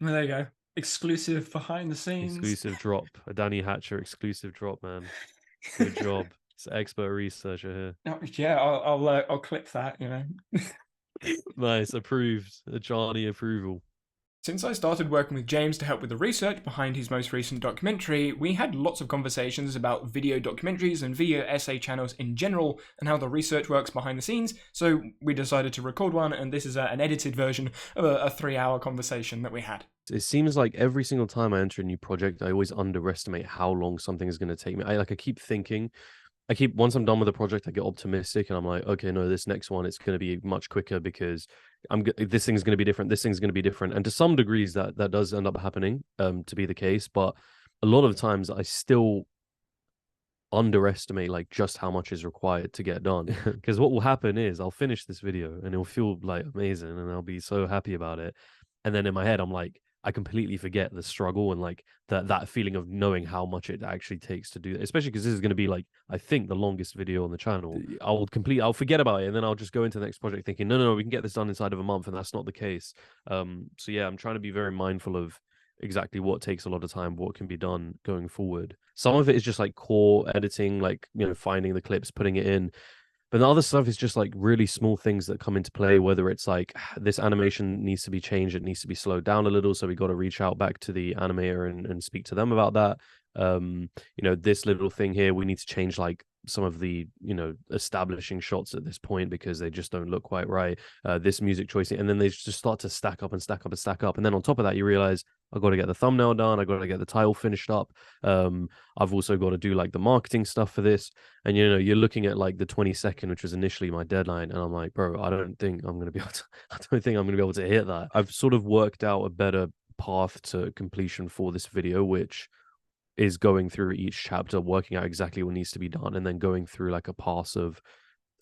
Well, there you go. Exclusive behind the scenes. Exclusive drop, a Danny Hatcher exclusive drop, man. Good job. It's expert researcher here. Oh, yeah, I'll clip that. Nice, approved. A Johnny approval. Since I started working with James to help with the research behind his most recent documentary, we had lots of conversations about video documentaries and video essay channels in general and how the research works behind the scenes. So we decided to record one, and this is an edited version of a 3 hour conversation that we had. It seems like every single time I enter a new project, I always underestimate how long something is going to take me. I keep thinking, once I'm done with the project, I get optimistic and I'm like, okay, no, this next one it's going to be much quicker because this thing's going to be different. This thing's going to be different, and to some degrees that does end up happening to be the case. But a lot of times, I still underestimate like just how much is required to get done. Because what will happen is I'll finish this video and it'll feel like amazing and I'll be so happy about it. And then in my head, I'm like, I completely forget the struggle and like that feeling of knowing how much it actually takes to do it. Especially because this is going to be like, I think, the longest video on the channel. I'll forget about it and then I'll just go into the next project thinking, no, we can get this done inside of a month, and that's not the case. So yeah, I'm trying to be very mindful of exactly what takes a lot of time, what can be done going forward. Some of it is just like core editing, like, finding the clips, putting it in. But the other stuff is just like really small things that come into play, whether it's like this animation needs to be changed, it needs to be slowed down a little. So we got to reach out back to the animator and speak to them about that. This little thing here, we need to change like some of the, establishing shots at this point because they just don't look quite right. This music choice, and then they just start to stack up and stack up and stack up. And then on top of that, you realize I've got to get the thumbnail done, I've got to get the title finished up. I've also got to do like the marketing stuff for this. And you're looking at like the 22nd, which was initially my deadline, and I'm like, bro, I don't think I'm gonna be able to I don't think I'm gonna be able to hit that. I've sort of worked out a better path to completion for this video, which is going through each chapter, working out exactly what needs to be done, and then going through like a pass of,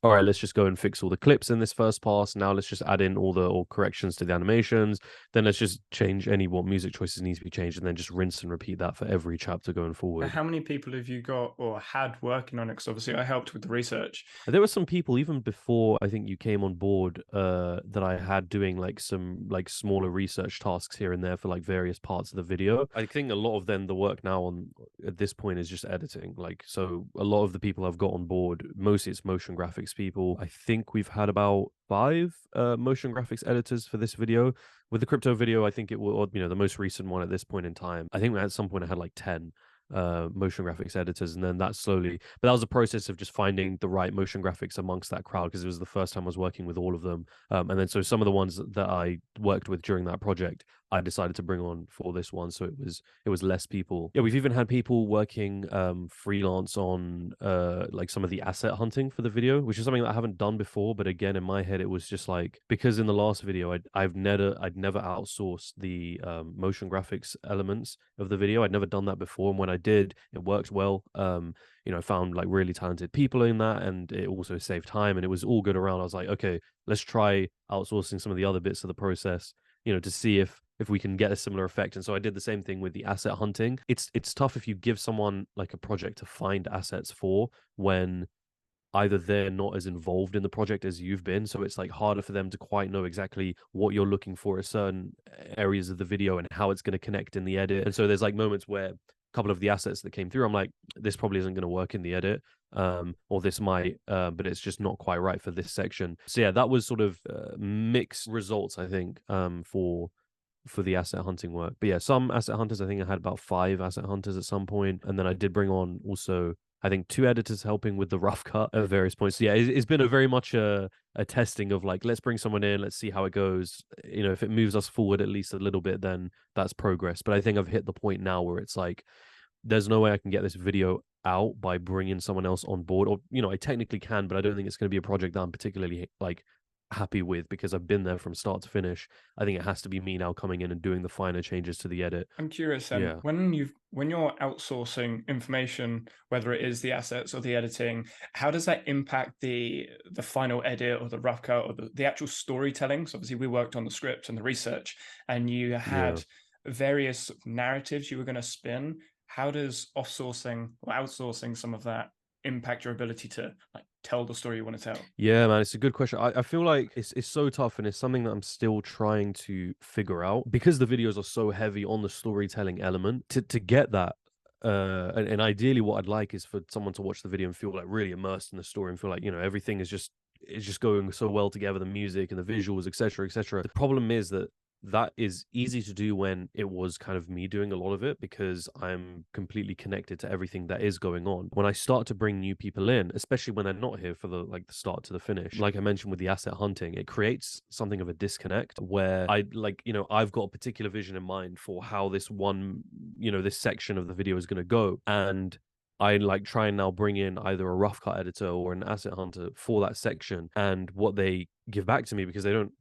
all right, let's just go and fix all the clips in this first pass. Now let's just add in all corrections to the animations. Then let's just change what music choices need to be changed, and then just rinse and repeat that for every chapter going forward. How many people have you got or had working on it? Because obviously I helped with the research. There were some people even before I think you came on board that I had doing like some like smaller research tasks here and there for like various parts of the video. I think a lot of them the work now on at this point is just editing. Like, so a lot of the people I've got on board, mostly it's motion graphics people. I think we've had about 5 motion graphics editors for this video. With the crypto video, I think it will, the most recent one at this point in time. I think at some point I had like 10 motion graphics editors, and then that slowly, but that was a process of just finding the right motion graphics amongst that crowd because it was the first time I was working with all of them. And then so some of the ones that I worked with during that project I decided to bring on for this one, so it was less people. Yeah, we've even had people working freelance on like some of the asset hunting for the video, which is something that I haven't done before. But again, in my head it was just like, because in the last video I'd never outsourced the motion graphics elements of the video. I'd never done that before, and when I did, it worked well. I found like really talented people in that, and it also saved time, and it was all good around. I was like, okay, let's try outsourcing some of the other bits of the process, to see if we can get a similar effect. And so I did the same thing with the asset hunting. It's tough if you give someone like a project to find assets for when either they're not as involved in the project as you've been, so it's like harder for them to quite know exactly what you're looking for at certain areas of the video and how it's going to connect in the edit. And so there's like moments where a couple of the assets that came through, I'm like, this probably isn't going to work in the edit, or this might, but it's just not quite right for this section. So yeah, that was sort of mixed results, I think, for the asset hunting work. But yeah, some asset hunters, I think I had about 5 asset hunters at some point, and then I did bring on also I think 2 editors helping with the rough cut at various points. So yeah, it's been a very much a testing of like, let's bring someone in, let's see how it goes. If it moves us forward at least a little bit, then that's progress. But I think I've hit the point now where it's like, there's no way I can get this video out by bringing someone else on board. Or I technically can, but I don't think it's going to be a project that I'm particularly like happy with because I've been there from start to finish. I think it has to be me now coming in and doing the finer changes to the edit. I'm curious then, Yeah. when you're outsourcing information, whether it is the assets or the editing, how does that impact the final edit or the rough cut or the actual storytelling? So obviously we worked on the script and the research, and you Yeah. had various narratives you were going to spin. How does offsourcing or outsourcing some of that impact your ability to like tell the story you want to tell? Yeah, man, it's a good question. I feel like it's so tough, and it's something that I'm still trying to figure out because the videos are so heavy on the storytelling element. To get that, and ideally, what I'd like is for someone to watch the video and feel like really immersed in the story and feel like everything is just going so well together, the music and the visuals, etc., etc. The problem is that is easy to do when it was kind of me doing a lot of it because I'm completely connected to everything that is going on. When I start to bring new people in, especially when they're not here for the start to the finish, like I mentioned with the asset hunting, it creates something of a disconnect where I've got a particular vision in mind for how this one, this section of the video is going to go. And I like try and now bring in either a rough cut editor or an asset hunter for that section, and what they give back to me, because they don't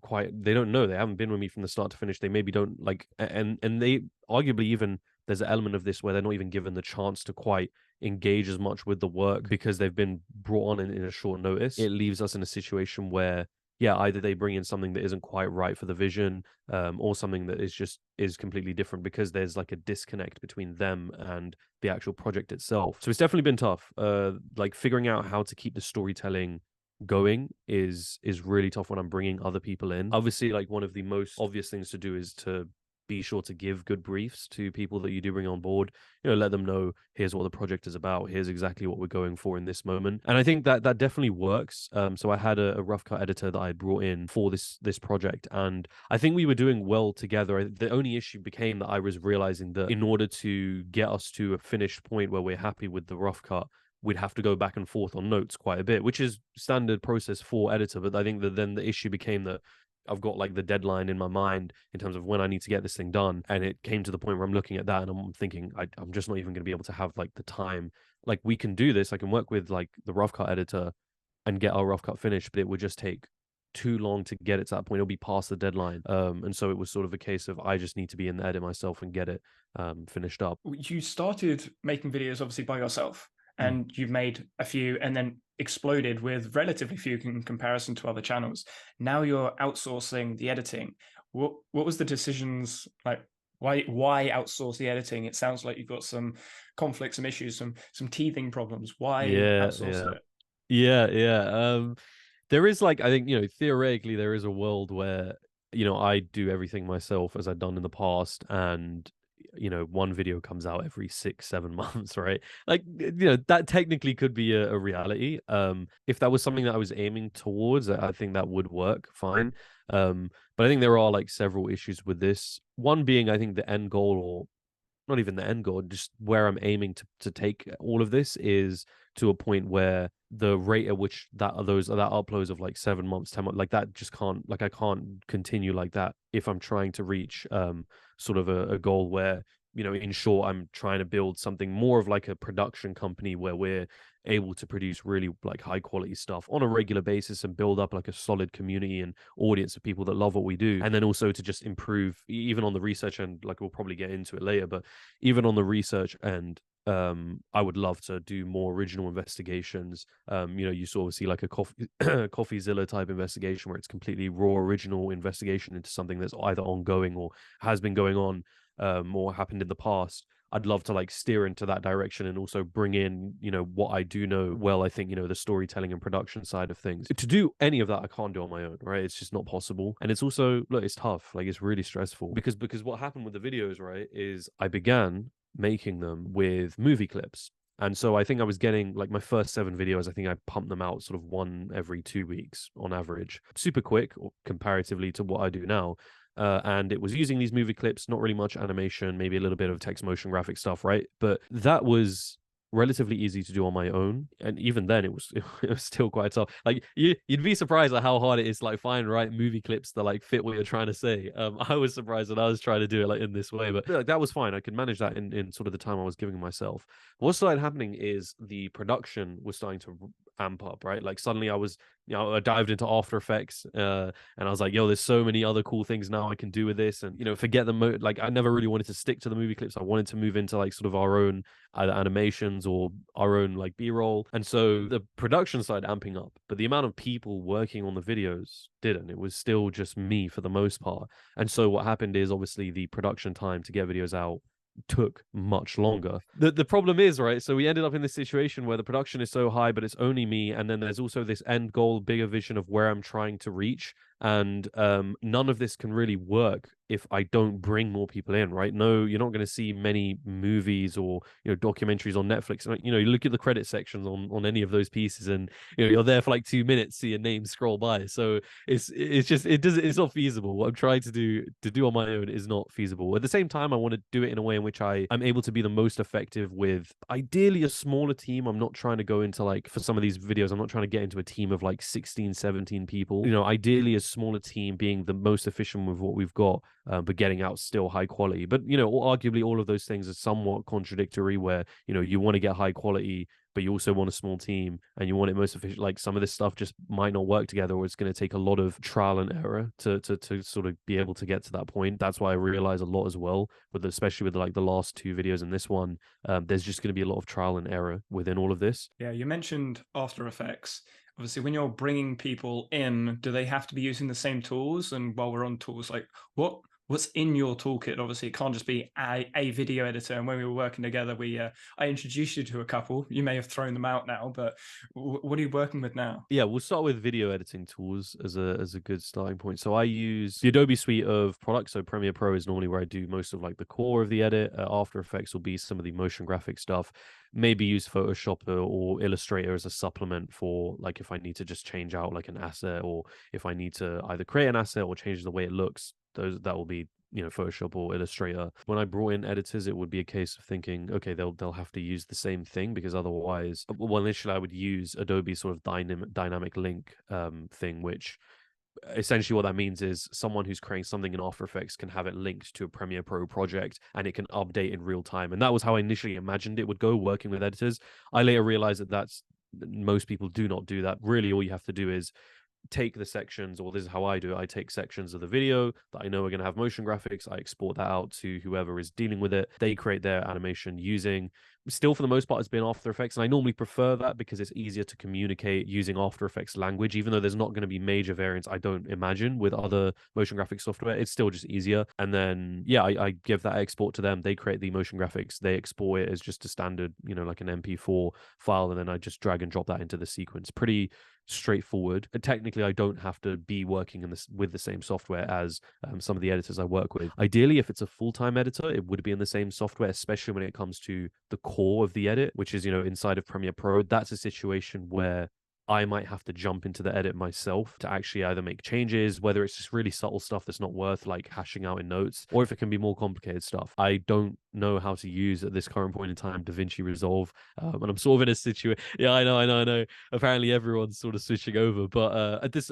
know, they haven't been with me from the start to finish, they maybe don't like, and they arguably, even there's an element of this where they're not even given the chance to quite engage as much with the work because they've been brought on in a short notice. It leaves us in a situation where either they bring in something that isn't quite right for the vision, or something that is completely different, because there's like a disconnect between them and the actual project itself. So it's definitely been tough. Like figuring out how to keep the storytelling going is really tough when I'm bringing other people in. Obviously, like one of the most obvious things to do is to be sure to give good briefs to people that you do bring on board. Let them know, here's what the project is about, here's exactly what we're going for in this moment. And I think that definitely works. So I had a rough cut editor that I brought in for this project, and I think we were doing well together. The only issue became that I was realizing that in order to get us to a finished point where we're happy with the rough cut, we'd have to go back and forth on notes quite a bit, which is standard process for editor. But I think that then the issue became that I've got like the deadline in my mind in terms of when I need to get this thing done. And it came to the point where I'm looking at that and I'm thinking, I'm just not even going to be able to have like the time. Like we can do this. I can work with like the rough cut editor and get our rough cut finished, but it would just take too long to get it to that point. It'll be past the deadline. And so it was sort of a case of I just need to be in the edit myself and get it finished up. You started making videos obviously by yourself, and you've made a few and then exploded with relatively few in comparison to other channels. Now you're outsourcing the editing. What was the decisions like? Why outsource the editing? It sounds like you've got some conflicts, some issues, some teething problems. Why Yeah, outsource it? yeah. There is like, I think, theoretically there is a world where, I do everything myself as I've done in the past, and one video comes out every 6-7 months, right? Like, that technically could be a reality. If that was something that I was aiming towards, I think that would work fine. But I think there are like several issues with this. One being, I think the end goal, or not even the end goal, just where I'm aiming to take all of this is to a point where the rate at which that uploads of like 7 months, 10 months, like that just can't, like I can't continue like that if I'm trying to reach sort of a goal where, in short, I'm trying to build something more of like a production company where we're able to produce really like high quality stuff on a regular basis and build up like a solid community and audience of people that love what we do. And then also to just improve even on the research, and like we'll probably get into it later, but even on the research end, I would love to do more original investigations. You sort of see like a CoffeeZilla type investigation where it's completely raw original investigation into something that's either ongoing or has been going on, or happened in the past. I'd love to like steer into that direction and also bring in, what I do know well. I think, the storytelling and production side of things. To do any of that, I can't do on my own, right? It's just not possible. And it's also, look, it's tough. Like it's really stressful because what happened with the videos, right, is I began making them with movie clips. And so I think I was getting like my first 7 videos, I think I pumped them out sort of one every 2 weeks on average. Super quick comparatively to what I do now. And it was using these movie clips, not really much animation, maybe a little bit of text motion graphic stuff, right? But that was relatively easy to do on my own, and even then it was it was still quite tough. Like you'd be surprised at how hard it is to like find right movie clips that like fit what you're trying to say. I was surprised that I was trying to do it like in this way, but like, that was fine. I could manage that in sort of the time I was giving myself. What started happening is the production was starting to amp up, right? Like suddenly I was, I dived into After Effects, and I was like, yo, there's so many other cool things now I can do with this. And forget like I never really wanted to stick to the movie clips. I wanted to move into like sort of our own either animations or our own like B-roll. And so the production side amping up, but the amount of people working on the videos didn't. It was still just me for the most part. And so what happened is obviously the production time to get videos out took much longer. The problem is, right, so we ended up in this situation where the production is so high, but it's only me, and then there's also this end goal, bigger vision of where I'm trying to reach, and none of this can really work if I don't bring more people in, right? No, you're not going to see many movies or documentaries on Netflix. You look at the credit sections on any of those pieces, and you're there for like 2 minutes, see a name scroll by. So it's not feasible. What I'm trying to do on my own is not feasible. At the same time, I want to do it in a way in which I'm able to be the most effective with ideally a smaller team. I'm not trying to go into, like, for some of these videos, I'm not trying to get into a team of like 16, 17 people. Ideally a smaller team, being the most efficient with what we've got, but getting out still high quality. But arguably all of those things are somewhat contradictory, where you want to get high quality, but you also want a small team and you want it most efficient. Like, some of this stuff just might not work together, or it's going to take a lot of trial and error to sort of be able to get to that point. That's why I realize a lot as well, but especially with like the last 2 videos and this one, there's just going to be a lot of trial and error within all of this. Yeah, you mentioned After Effects. Obviously, when you're bringing people in, do they have to be using the same tools? And while we're on tools, like what's in your toolkit? Obviously, it can't just be a video editor. And when we were working together, I introduced you to a couple. You may have thrown them out now, but what are you working with now? Yeah, we'll start with video editing tools as a good starting point. So I use the Adobe suite of products. So Premiere Pro is normally where I do most of like the core of the edit. After Effects will be some of the motion graphic stuff. Maybe use Photoshop or Illustrator as a supplement for, like, if I need to just change out like an asset, or if I need to either create an asset or change the way it looks. That will be Photoshop or Illustrator. When I brought in editors, it would be a case of thinking, okay, they'll have to use the same thing, because otherwise, well, initially I would use Adobe sort of dynamic link thing, which essentially what that means is someone who's creating something in After Effects can have it linked to a Premiere Pro project, and it can update in real time. And that was how I initially imagined it would go, working with editors. I later realized that most people do not do that. Really, all you have to do is take the sections, or this is how I do it. I take sections of the video that I know are going to have motion graphics. I export that out to whoever is dealing with it. They create their animation using, still for the most part, it's been After Effects. And I normally prefer that because it's easier to communicate using After Effects language, even though there's not going to be major variants, I don't imagine, with other motion graphic software. It's still just easier. And then, yeah, I give that export to them. They create the motion graphics. They export it as just a standard, like an MP4 file. And then I just drag and drop that into the sequence. Pretty straightforward. And technically, I don't have to be working with the same software as some of the editors I work with. Ideally, if it's a full-time editor, it would be in the same software, especially when it comes to the core of the edit, which is inside of Premiere Pro. That's a situation where I might have to jump into the edit myself to actually either make changes, whether it's just really subtle stuff that's not worth like hashing out in notes, or if it can be more complicated stuff. I don't know how to use at this current point in time DaVinci Resolve, and I'm sort of in a situation. Yeah, I know. Apparently, everyone's sort of switching over, but at this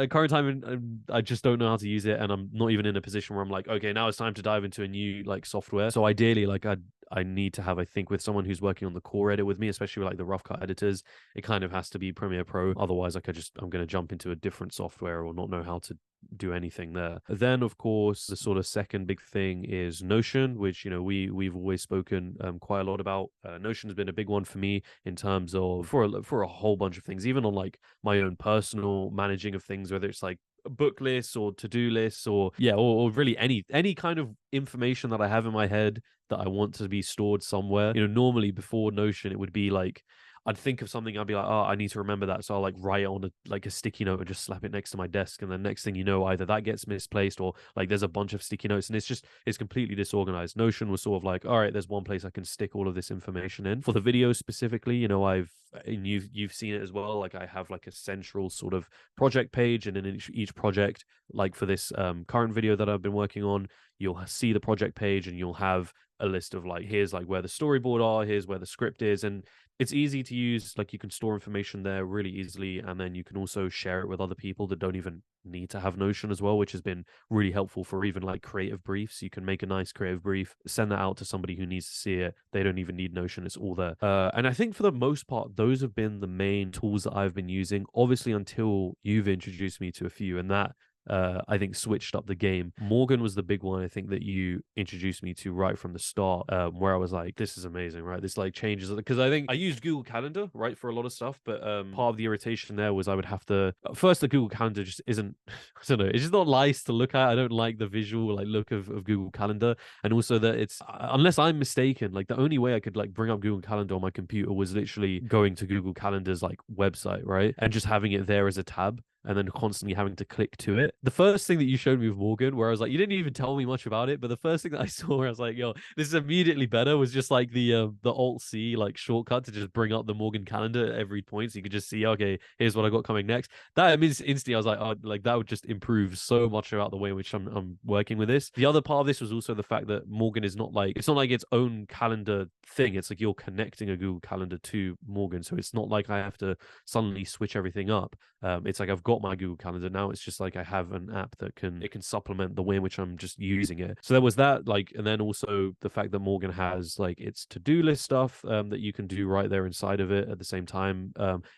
current time, I just don't know how to use it, and I'm not even in a position where I'm like, okay, now it's time to dive into a new like software. So ideally, like I need to have, I think, with someone who's working on the core edit with me, especially with like the rough cut editors, it kind of has to be Premiere Pro. Otherwise, like I'm going to jump into a different software or not know how to do anything there. Then, of course, the sort of second big thing is Notion, which we've always spoken quite a lot about. Notion has been a big one for me in terms of for a whole bunch of things, even on like my own personal managing of things, whether it's like book lists or to-do lists, or really any kind of information that I have in my head that I want to be stored somewhere. Normally before Notion, it would be like I'd think of something, I'd be like, oh, I need to remember that. So I'll like write it on a sticky note and just slap it next to my desk. And then next thing you know, either that gets misplaced or like there's a bunch of sticky notes and it's completely disorganized. Notion was sort of like, all right, there's one place I can stick all of this information in. For the video specifically, you've seen it as well. Like I have like a central sort of project page, and in each project, like for this current video that I've been working on, you'll see the project page and you'll have a list of like, here's like where the storyboard are, here's where the script is, and it's easy to use. Like you can store information there really easily, and then you can also share it with other people that don't even need to have Notion as well, which has been really helpful for even like creative briefs. You can make a nice creative brief, send that out to somebody who needs to see it. They don't even need Notion, it's all there. And I think for the most part, those have been the main tools that I've been using, obviously until you've introduced me to a few, and that I think switched up the game. Morgan was the big one I think that you introduced me to right from the start, where I was like, this is amazing, right? This like changes, because I think I used Google Calendar, right, for a lot of stuff, but part of the irritation there was I would have to first, the Google Calendar just isn't I don't know, it's just not nice to look at. I don't like the visual like look of Google Calendar, and also that it's unless I'm mistaken, like the only way I could like bring up Google Calendar on my computer was literally going to Google Calendar's like website, right, and just having it there as a tab, and then constantly having to click to it. The first thing that you showed me with Morgan, where I was like, you didn't even tell me much about it, but the first thing that I saw where I was like, yo, this is immediately better, was just like the Alt C like shortcut to just bring up the Morgan calendar at every point, so you could just see, okay, here's what I got coming next. That means instantly I was like, oh, like that would just improve so much about the way in which I'm working with this. The other part of this was also the fact that Morgan is not like, it's not like its own calendar thing. It's like you're connecting a Google Calendar to Morgan, so it's not like I have to suddenly switch everything up. It's like I've got my Google Calendar now. It's just like I have an app that can supplement the way in which I'm just using it. So there was that, like, and then also the fact that Morgan has like its to-do list stuff that you can do right there inside of it. At the same time,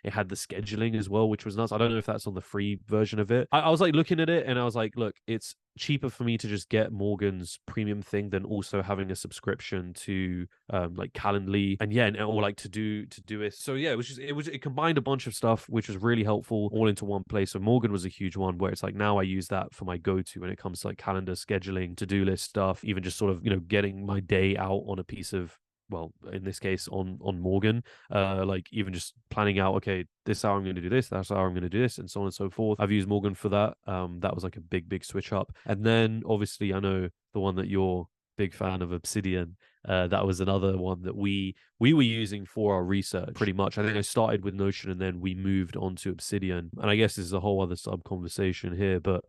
it had the scheduling as well, which was nice. I don't know if that's on the free version of it. I was like looking at it and I was like, look, it's cheaper for me to just get Morgan's premium thing than also having a subscription to like Calendly and or like to do it. So yeah, it combined a bunch of stuff which was really helpful all into one place. So Morgan was a huge one where it's like now I use that for my go-to when it comes to like calendar scheduling, to-do list stuff, even just sort of, you know, getting my day out on a piece of, well, in this case on Morgan, like even just planning out, okay, this hour I'm going to do this, that's hour I'm going to do this, and so on and so forth. I've used Morgan for that. That was like a big switch up. And then obviously I know the one that you're big fan of, Obsidian. That was another one that we were using for our research pretty much. I think I started with Notion and then we moved on to Obsidian. And I guess this is a whole other sub conversation here, but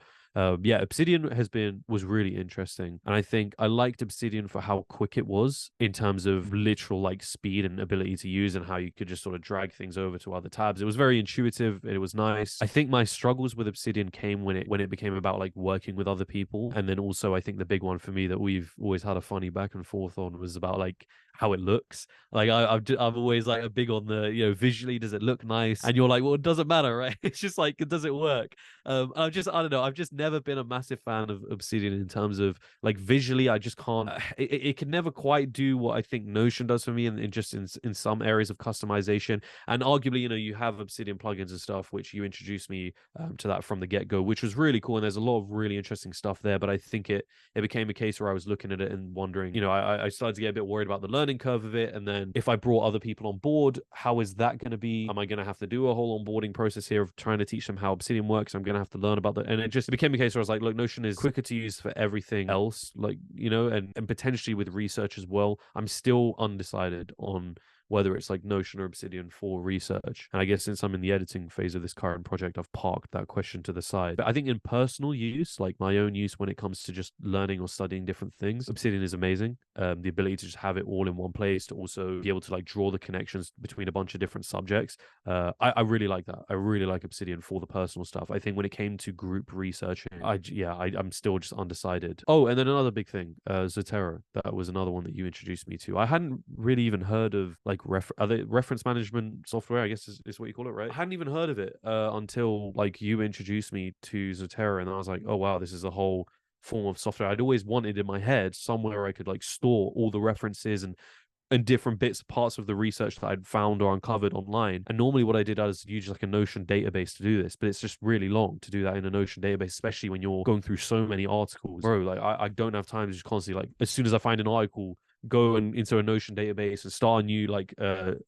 yeah, Obsidian was really interesting, and I think I liked Obsidian for how quick it was in terms of literal like speed and ability to use, and how you could just sort of drag things over to other tabs. It was very intuitive. It was nice. I think my struggles with Obsidian came when it became about like working with other people, and then also I think the big one for me that we've always had a funny back and forth on was about like how it looks. Like I'm always like a big on the, you know, visually does it look nice, and you're like, well, it doesn't matter, right? It's just like, does it work? I don't know, I've just never been a massive fan of Obsidian in terms of like visually. I just can't, it can never quite do what I think Notion does for me in some areas of customization. And arguably, you know, you have Obsidian plugins and stuff, which you introduced me to that from the get-go, which was really cool, and there's a lot of really interesting stuff there. But I think it became a case where I was looking at it and wondering, you know, I started to get a bit worried about the learning curve of it. And then if I brought other people on board, how is that going to be? Am I going to have to do a whole onboarding process here of trying to teach them how Obsidian works? I'm going to have to learn about that. And it just became a case where I was like, look, Notion is quicker to use for everything else, like, you know, and potentially with research as well. I'm still undecided on whether it's like Notion or Obsidian for research. And I guess since I'm in the editing phase of this current project, I've parked that question to the side. But I think in personal use, like my own use when it comes to just learning or studying different things, Obsidian is amazing. The ability to just have it all in one place, to also be able to like draw the connections between a bunch of different subjects. I really like that. I really like Obsidian for the personal stuff. I think when it came to group researching, I'm still just undecided. Oh, and then another big thing, Zotero. That was another one that you introduced me to. I hadn't really even heard of like reference management software, I guess is what you call it, right? I hadn't even heard of it until like you introduced me to Zotero, and I was like, oh wow, this is a whole form of software I'd always wanted in my head, somewhere I could like store all the references and different parts of the research that I'd found or uncovered online. And normally what I did was use like a Notion database to do this, but it's just really long to do that in a Notion database, especially when you're going through so many articles. Bro, like I don't have time to just constantly, like, as soon as I find an article, go into a Notion database and start a new like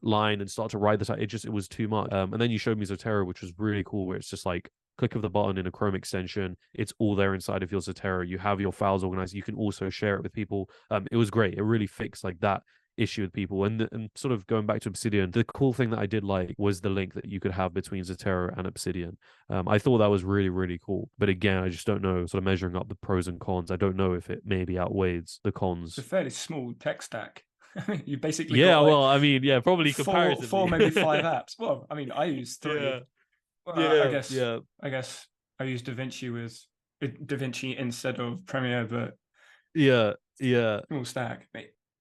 line and start to write this out. It was too much. And then you showed me Zotero, which was really cool, where it's just like click of the button in a Chrome extension. It's all there inside of your Zotero. You have your files organized. You can also share it with people. It was great. It really fixed like that issue with people. And sort of going back to Obsidian, the cool thing that I did like was the link that you could have between Zotero and Obsidian. I thought that was really cool. But again, I just don't know, sort of measuring up the pros and cons, I don't know if it maybe outweighs the cons. It's a fairly small tech stack. You basically yeah, got like, well, I mean, yeah, probably comparatively four, maybe five apps. Well, I mean, I use three. Yeah, Well, yeah, I guess I use DaVinci instead of Premiere, but yeah. small stack.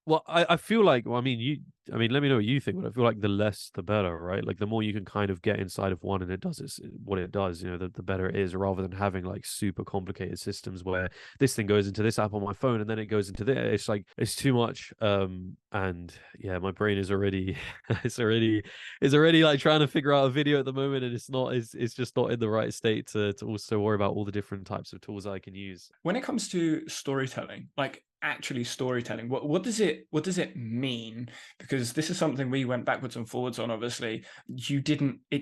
Well, I feel like, well, I mean, let me know what you think, but I feel like the less the better, right? Like the more you can kind of get inside of one and it does what it does, the better it is, rather than having like super complicated systems where this thing goes into this app on my phone and then it goes into this. It's like it's too much. And yeah, my brain is already it's already like trying to figure out a video at the moment, and it's just not in the right state to also worry about all the different types of tools I can use. When it comes to storytelling, like actually storytelling, what does it mean? Because this is something we went backwards and forwards on. Obviously, it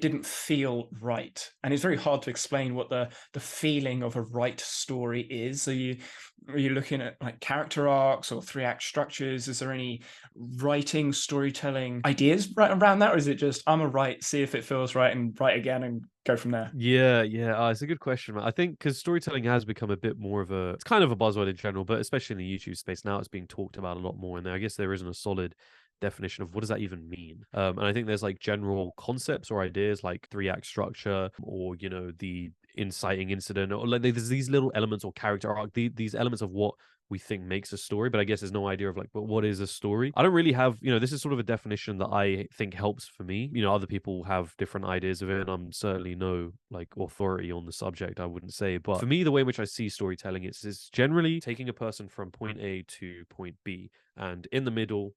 didn't feel right, and it's very hard to explain what the feeling of a right story is. Are you looking at like character arcs or three act structures? Is there any writing storytelling ideas right around that, or is it just I'm a write, see if it feels right, and write again and go from there? Yeah, yeah, it's a good question, man. I think because storytelling has become a bit more of it's kind of a buzzword in general, but especially in the YouTube space now, it's being talked about a lot more. And I guess there isn't a solid definition of what does that even mean. And I think there's like general concepts or ideas like three-act structure, or the inciting incident, or like there's these little elements or character arc, these elements of what we think makes a story. But I guess there's no idea of like, but what is a story? I don't really have, this is sort of a definition that I think helps for me. Other people have different ideas of it, and I'm certainly no like authority on the subject, I wouldn't say. But for me, the way in which I see storytelling is generally taking a person from point A to point B, and in the middle,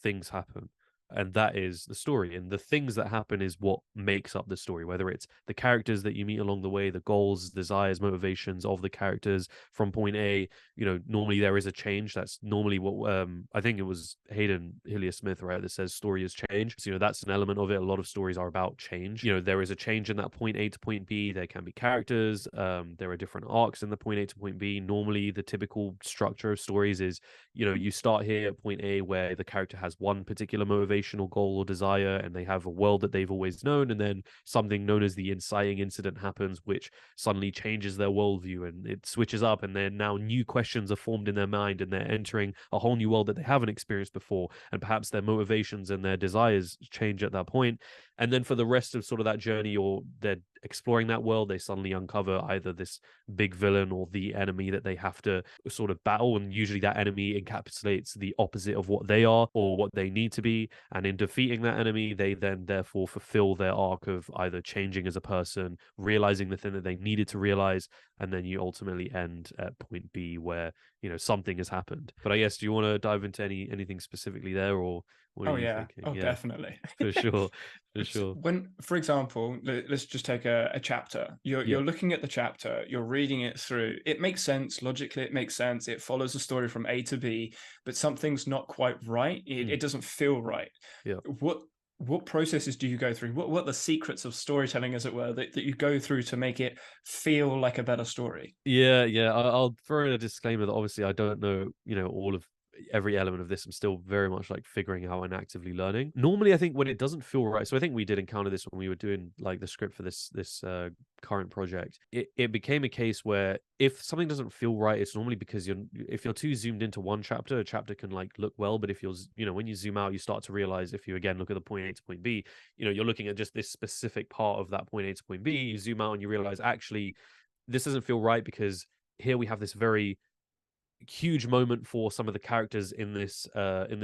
things happen. And that is the story. And the things that happen is what makes up the story, whether it's the characters that you meet along the way, the goals, desires, motivations of the characters from point A. Normally there is a change. That's normally what I think it was Hayden Hillier Smith, right, that says story is change. So, that's an element of it. A lot of stories are about change. There is a change in that point A to point B. There can be characters. There are different arcs in the point A to point B. Normally, the typical structure of stories is you start here at point A where the character has one particular motivation or goal or desire, and they have a world that they've always known, and then something known as the inciting incident happens, which suddenly changes their worldview, and it switches up, and then now new questions are formed in their mind, and they're entering a whole new world that they haven't experienced before, and perhaps their motivations and their desires change at that point. And then for the rest of sort of that journey, or they're exploring that world, they suddenly uncover either this big villain or the enemy that they have to sort of battle, and usually that enemy encapsulates the opposite of what they are or what they need to be. And in defeating that enemy, they then therefore fulfill their arc of either changing as a person, realizing the thing that they needed to realize, and then you ultimately end at point B where something has happened. But I guess, do you want to dive into anything specifically there, or what are Oh you yeah, thinking? oh Yeah, definitely. for sure, for sure. When, for example, let's just take a chapter. You're Yeah. you're looking at the chapter, you're reading it through. It makes sense logically. It makes sense. It follows the story from A to B, but something's not quite right. It, Mm, it doesn't feel right. yeah. What processes do you go through? What are the secrets of storytelling, as it were, that you go through to make it feel like a better story? Yeah, yeah. I'll throw in a disclaimer that obviously I don't know, all of every element of this. I'm still very much like figuring out and actively learning. Normally, I think when it doesn't feel right, so I think we did encounter this when we were doing like the script for this current project. It became a case where if something doesn't feel right, it's normally because if you're too zoomed into one chapter, a chapter can like look well, but if when you zoom out, you start to realize, if you again look at the point A to point B, you're looking at just this specific part of that point A to point B. You zoom out and you realize actually this doesn't feel right, because here we have this very huge moment for some of the characters in this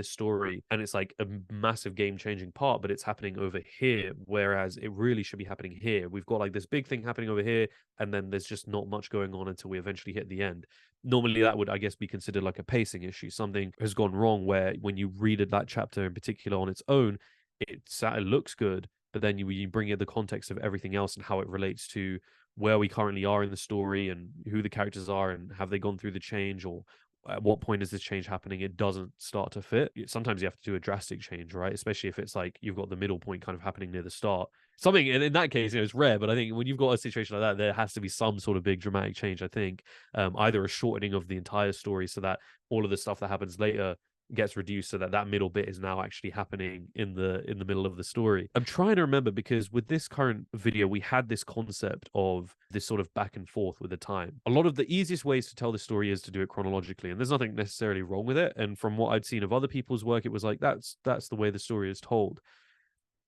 story, and it's like a massive game changing part, but it's happening over here, whereas it really should be happening here. We've got like this big thing happening over here, and then there's just not much going on until we eventually hit the end. Normally that would, I guess, be considered like a pacing issue. Something has gone wrong where when you read that chapter in particular on its own, it looks good, but then you bring in the context of everything else and how it relates to where we currently are in the story and who the characters are and have they gone through the change, or at what point is this change happening, it doesn't start to fit. Sometimes you have to do a drastic change, right? Especially if it's like you've got the middle point kind of happening near the start. Something in that case, it's rare, but I think when you've got a situation like that, there has to be some sort of big dramatic change. I think either a shortening of the entire story so that all of the stuff that happens later gets reduced, so that middle bit is now actually happening in the middle of the story. I'm trying to remember, because with this current video we had this concept of this sort of back and forth with the time. A lot of the easiest ways to tell the story is to do it chronologically, and there's nothing necessarily wrong with it, and from what I'd seen of other people's work, it was like that's the way the story is told.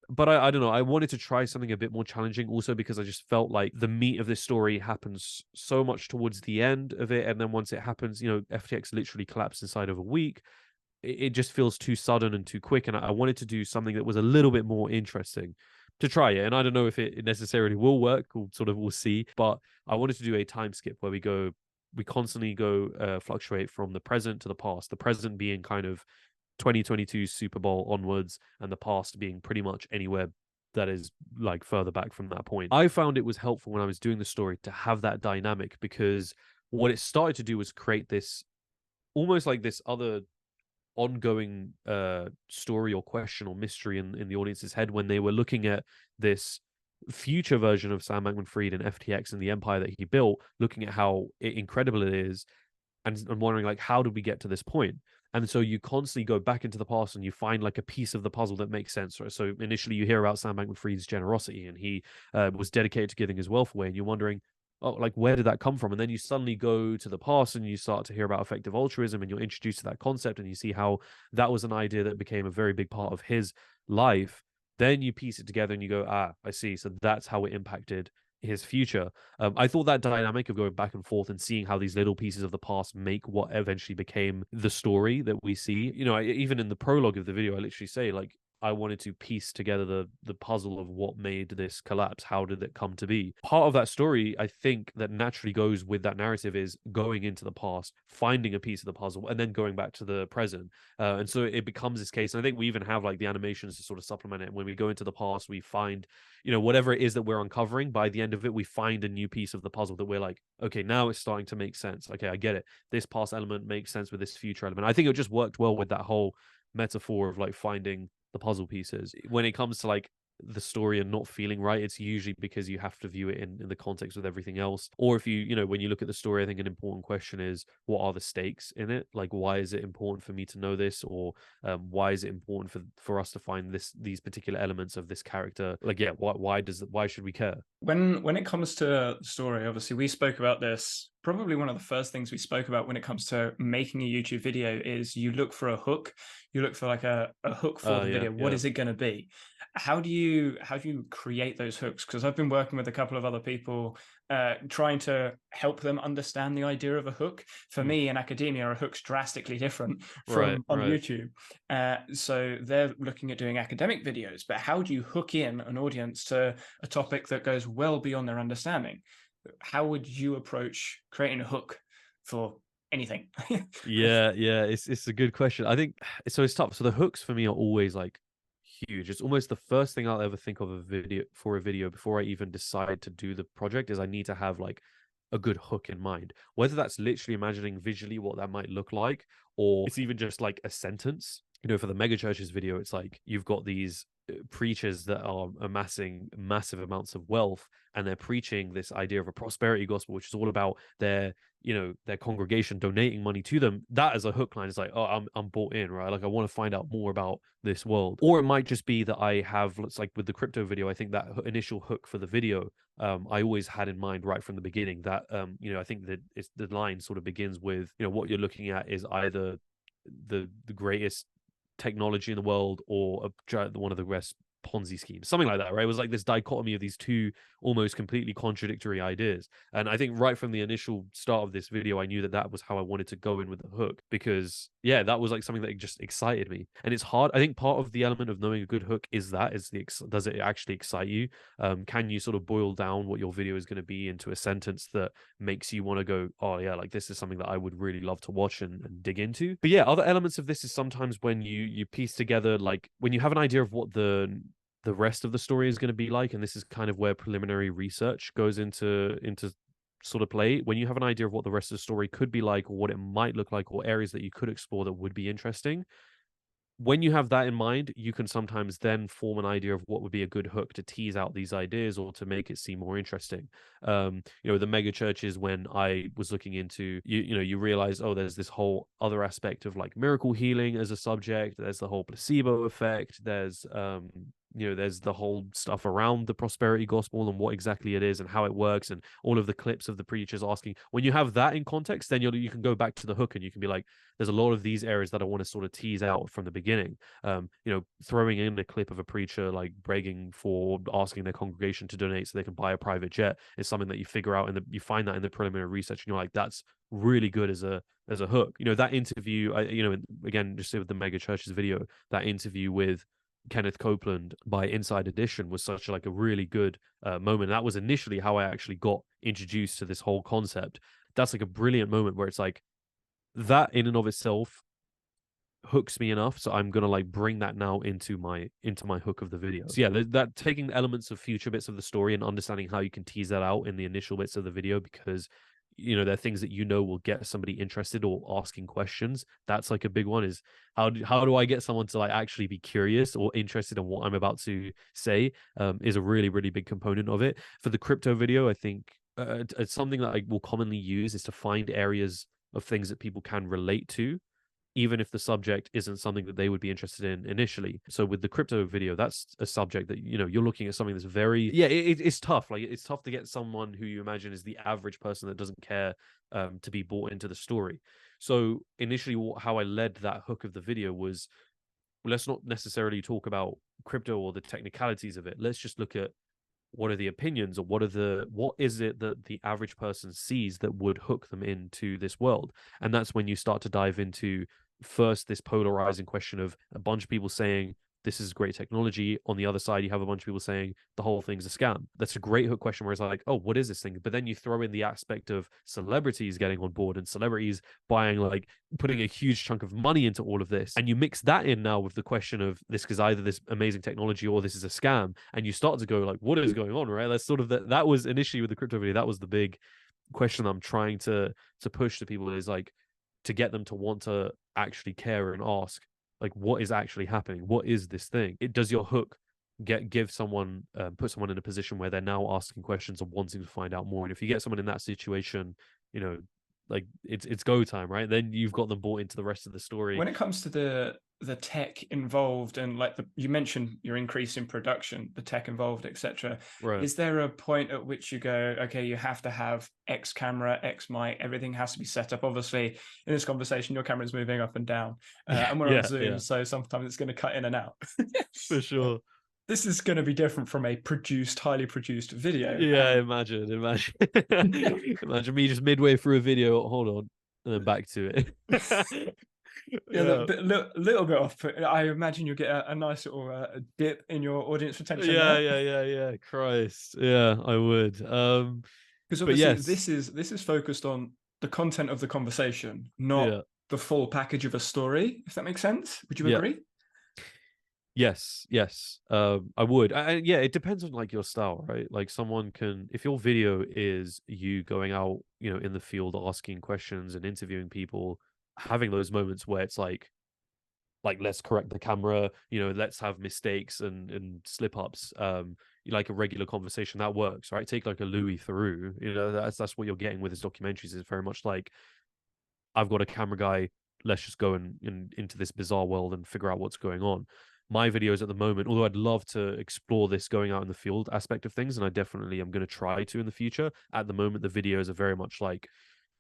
But I don't know, I wanted to try something a bit more challenging, also because I just felt like the meat of this story happens so much towards the end of it, and then once it happens, FTX literally collapsed inside of a week. it just feels too sudden and too quick. And I wanted to do something that was a little bit more interesting to try it. And I don't know if it necessarily will work, or sort of we'll see. But I wanted to do a time skip where we constantly go fluctuate from the present to the past. The present being kind of 2022 Super Bowl onwards, and the past being pretty much anywhere that is like further back from that point. I found it was helpful when I was doing the story to have that dynamic, because what it started to do was create this almost like this other ongoing story or question or mystery in the audience's head when they were looking at this future version of Sam Bankman-Fried and FTX and the empire that he built, looking at how incredible it is, and wondering like, how did we get to this point? And so you constantly go back into the past and you find like a piece of the puzzle that makes sense. Right? So initially you hear about Sam Bankman-Fried's generosity, and he was dedicated to giving his wealth away, and you're wondering, oh, like, where did that come from? And then you suddenly go to the past and you start to hear about effective altruism, and you're introduced to that concept, and you see how that was an idea that became a very big part of his life. Then you piece it together and you go, ah, I see. So that's how it impacted his future. I thought that dynamic of going back and forth and seeing how these little pieces of the past make what eventually became the story that we see. You know, even in the prologue of the video, I literally say like, I wanted to piece together the puzzle of what made this collapse. How did it come to be? Part of that story, I think, that naturally goes with that narrative is going into the past, finding a piece of the puzzle, and then going back to the present. And so it becomes this case. And I think we even have like the animations to sort of supplement it. When we go into the past, we find, you know, whatever it is that we're uncovering. By the end of it, we find a new piece of the puzzle that we're like, okay, now it's starting to make sense. Okay, I get it. This past element makes sense with this future element. I think it just worked well with that whole metaphor of like finding the puzzle pieces. When it comes to like the story and not feeling right, it's usually because you have to view it in the context with everything else. Or if you know, when you look at the story, I think an important question is, what are the stakes in it? Like, why is it important for me to know this? Or why is it important for us to find these particular elements of this character? Like, yeah, why should we care? When it comes to story, obviously we spoke about this. Probably one of the first things we spoke about when it comes to making a YouTube video is you look for a hook. You look for like a hook for the video. What is it going to be? How do you create those hooks? Because I've been working with a couple of other people trying to help them understand the idea of a hook. For me, in academia, a hook's drastically different from on YouTube. So they're looking at doing academic videos, but how do you hook in an audience to a topic that goes well beyond their understanding? How would you approach creating a hook for anything? Yeah, it's a good question. I think so. It's tough. So the hooks for me are always like huge. It's almost the first thing I'll ever think of a video before I even decide to do the project is I need to have like a good hook in mind. Whether that's literally imagining visually what that might look like, or it's even just like a sentence. You know, for the mega churches video, it's like you've got these preachers that are amassing massive amounts of wealth, and they're preaching this idea of a prosperity gospel, which is all about their congregation donating money to them. That as a hook line is like, oh, I'm bought in, right? Like, I want to find out more about this world. Or it might just be that I have, it's like with the crypto video, I think that initial hook for the video, I always had in mind right from the beginning that I think that the line sort of begins with, what you're looking at is either the greatest technology in the world or one of the best Ponzi schemes, something like that, right? It was like this dichotomy of these two almost completely contradictory ideas. And I think right from the initial start of this video, I knew that was how I wanted to go in with the hook, because that was like something that just excited me. And it's hard. I think part of the element of knowing a good hook is does it actually excite you? Can you sort of boil down what your video is going to be into a sentence that makes you want to go, oh yeah, like this is something that I would really love to watch and dig into. But yeah, other elements of this is sometimes when you piece together, like when you have an idea of what the rest of the story is going to be like, and this is kind of where preliminary research goes into sort of play. When you have an idea of what the rest of the story could be like, or what it might look like, or areas that you could explore that would be interesting, when you have that in mind, you can sometimes then form an idea of what would be a good hook to tease out these ideas or to make it seem more interesting. The mega churches, when I was looking into, you realize, oh, there's this whole other aspect of like miracle healing as a subject. There's the whole placebo effect. There's there's the whole stuff around the prosperity gospel and what exactly it is and how it works, and all of the clips of the preachers asking. When you have that in context, then you can go back to the hook and you can be like, there's a lot of these areas that I want to sort of tease out from the beginning. Throwing in a clip of a preacher like begging for, asking their congregation to donate so they can buy a private jet is something that you figure out, and you find that in the preliminary research, and you're like, that's really good as a hook. That interview, again, just with the mega churches video, that interview with Kenneth Copeland by Inside Edition was such like a really good moment. That was initially how I actually got introduced to this whole concept. That's like a brilliant moment where it's like, that in and of itself hooks me enough, so I'm gonna like bring that now into my hook of the video. So yeah, that taking elements of future bits of the story and understanding how you can tease that out in the initial bits of the video, because there are things that will get somebody interested or asking questions. That's like a big one, is how do I get someone to like actually be curious or interested in what I'm about to say, is a really, really big component of it. For the crypto video, I think it's something that I will commonly use is to find areas of things that people can relate to, even if the subject isn't something that they would be interested in initially. So with the crypto video, that's a subject that, you're looking at something that's very, it's tough. Like, it's tough to get someone who you imagine is the average person that doesn't care to be bought into the story. So initially, how I led that hook of the video was, let's not necessarily talk about crypto or the technicalities of it. Let's just look at what are the opinions, or what is it that the average person sees that would hook them into this world. And that's when you start to dive into, first, this polarizing question of a bunch of people saying this is great technology. On the other side, you have a bunch of people saying the whole thing's a scam. That's a great hook question where it's like, oh, what is this thing? But then you throw in the aspect of celebrities getting on board and celebrities buying, like putting a huge chunk of money into all of this. And you mix that in now with the question of this is either this amazing technology or this is a scam. And you start to go like, what is going on, right? That's sort of that was initially with the crypto video. That was the big question I'm trying to push to people, is like to get them to want to actually care and ask, like, what is actually happening? What is this thing? Does your hook give someone, put someone in a position where they're now asking questions and wanting to find out more? And if you get someone in that situation, like it's go time, right? Then you've got them bought into the rest of the story. When it comes to the tech involved, and like you mentioned your increase in production, the tech involved, etc. Right. Is there a point at which you go, okay, you have to have X camera, X mic, everything has to be set up? Obviously, in this conversation, your camera's moving up and down, and we're on Zoom, so sometimes it's going to cut in and out. For sure. This is going to be different from a highly produced video. Yeah, imagine imagine me just midway through a video, hold on, and then back to it. Little bit off. I imagine you'll get a nice little dip in your audience retention. Yeah. Christ, yeah, I would. Because obviously, yes, this is focused on the content of the conversation, not the full package of a story. If that makes sense, would you agree? Yes. I would. Yeah, it depends on like your style, right? Like someone can, if your video is you going out, in the field asking questions and interviewing people, having those moments where it's like let's correct the camera, let's have mistakes and slip ups, like a regular conversation, that works, right? Take like a Louis Theroux, that's what you're getting with his documentaries. Is very much like, I've got a camera guy, let's just go into this bizarre world and figure out what's going on. My videos at the moment, although I'd love to explore this going out in the field aspect of things, and I definitely am going to try to in the future, at the moment the videos are very much like,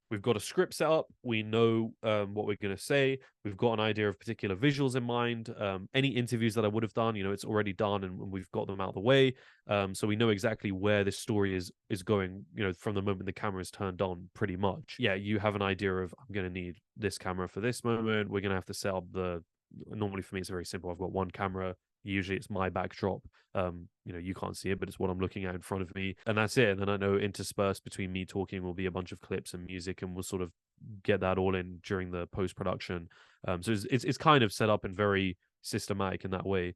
we've got a script set up, we know what we're going to say, we've got an idea of particular visuals in mind. Any interviews that I would have done, it's already done and we've got them out of the way. So we know exactly where this story is going, from the moment the camera is turned on, pretty much. Yeah, you have an idea of, I'm going to need this camera for this moment. We're going to have to set up normally for me, it's very simple. I've got one camera. Usually it's my backdrop. You can't see it, but it's what I'm looking at in front of me, and that's it. And then I know interspersed between me talking will be a bunch of clips and music, and we'll sort of get that all in during the post-production. So it's kind of set up and very systematic in that way.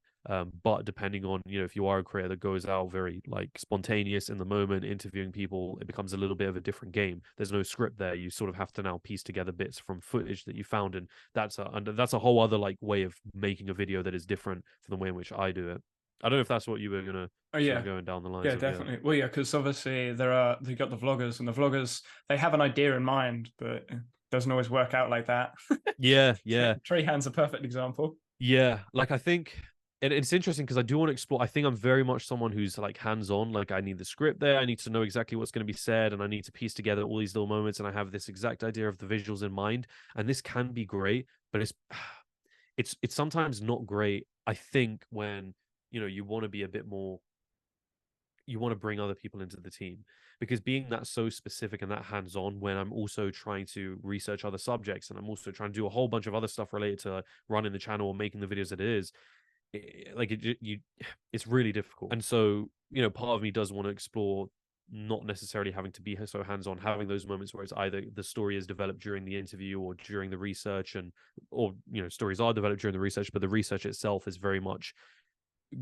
But depending on, if you are a creator that goes out very like spontaneous in the moment, interviewing people, it becomes a little bit of a different game. There's no script there. You sort of have to now piece together bits from footage that you found, and that's a whole other like way of making a video that is different from the way in which I do it. I don't know if that's what you were gonna going down the line. Yeah, definitely. Well, yeah, because obviously they got the vloggers, and the vloggers, they have an idea in mind, but it doesn't always work out like that. Yeah. Trey Hand's a perfect example. Yeah, like I think And it's interesting because I do want to explore. I think I'm very much someone who's like hands-on. Like I need the script there. I need to know exactly what's going to be said, and I need to piece together all these little moments. And I have this exact idea of the visuals in mind. And this can be great, but it's sometimes not great. I think when you want to be a bit more, you want to bring other people into the team, because being that so specific and that hands-on, when I'm also trying to research other subjects and I'm also trying to do a whole bunch of other stuff related to running the channel or making the videos that it is, it's really difficult. And so part of me does want to explore not necessarily having to be so hands-on, having those moments where it's either the story is developed during the interview or during the research, and or stories are developed during the research, but the research itself is very much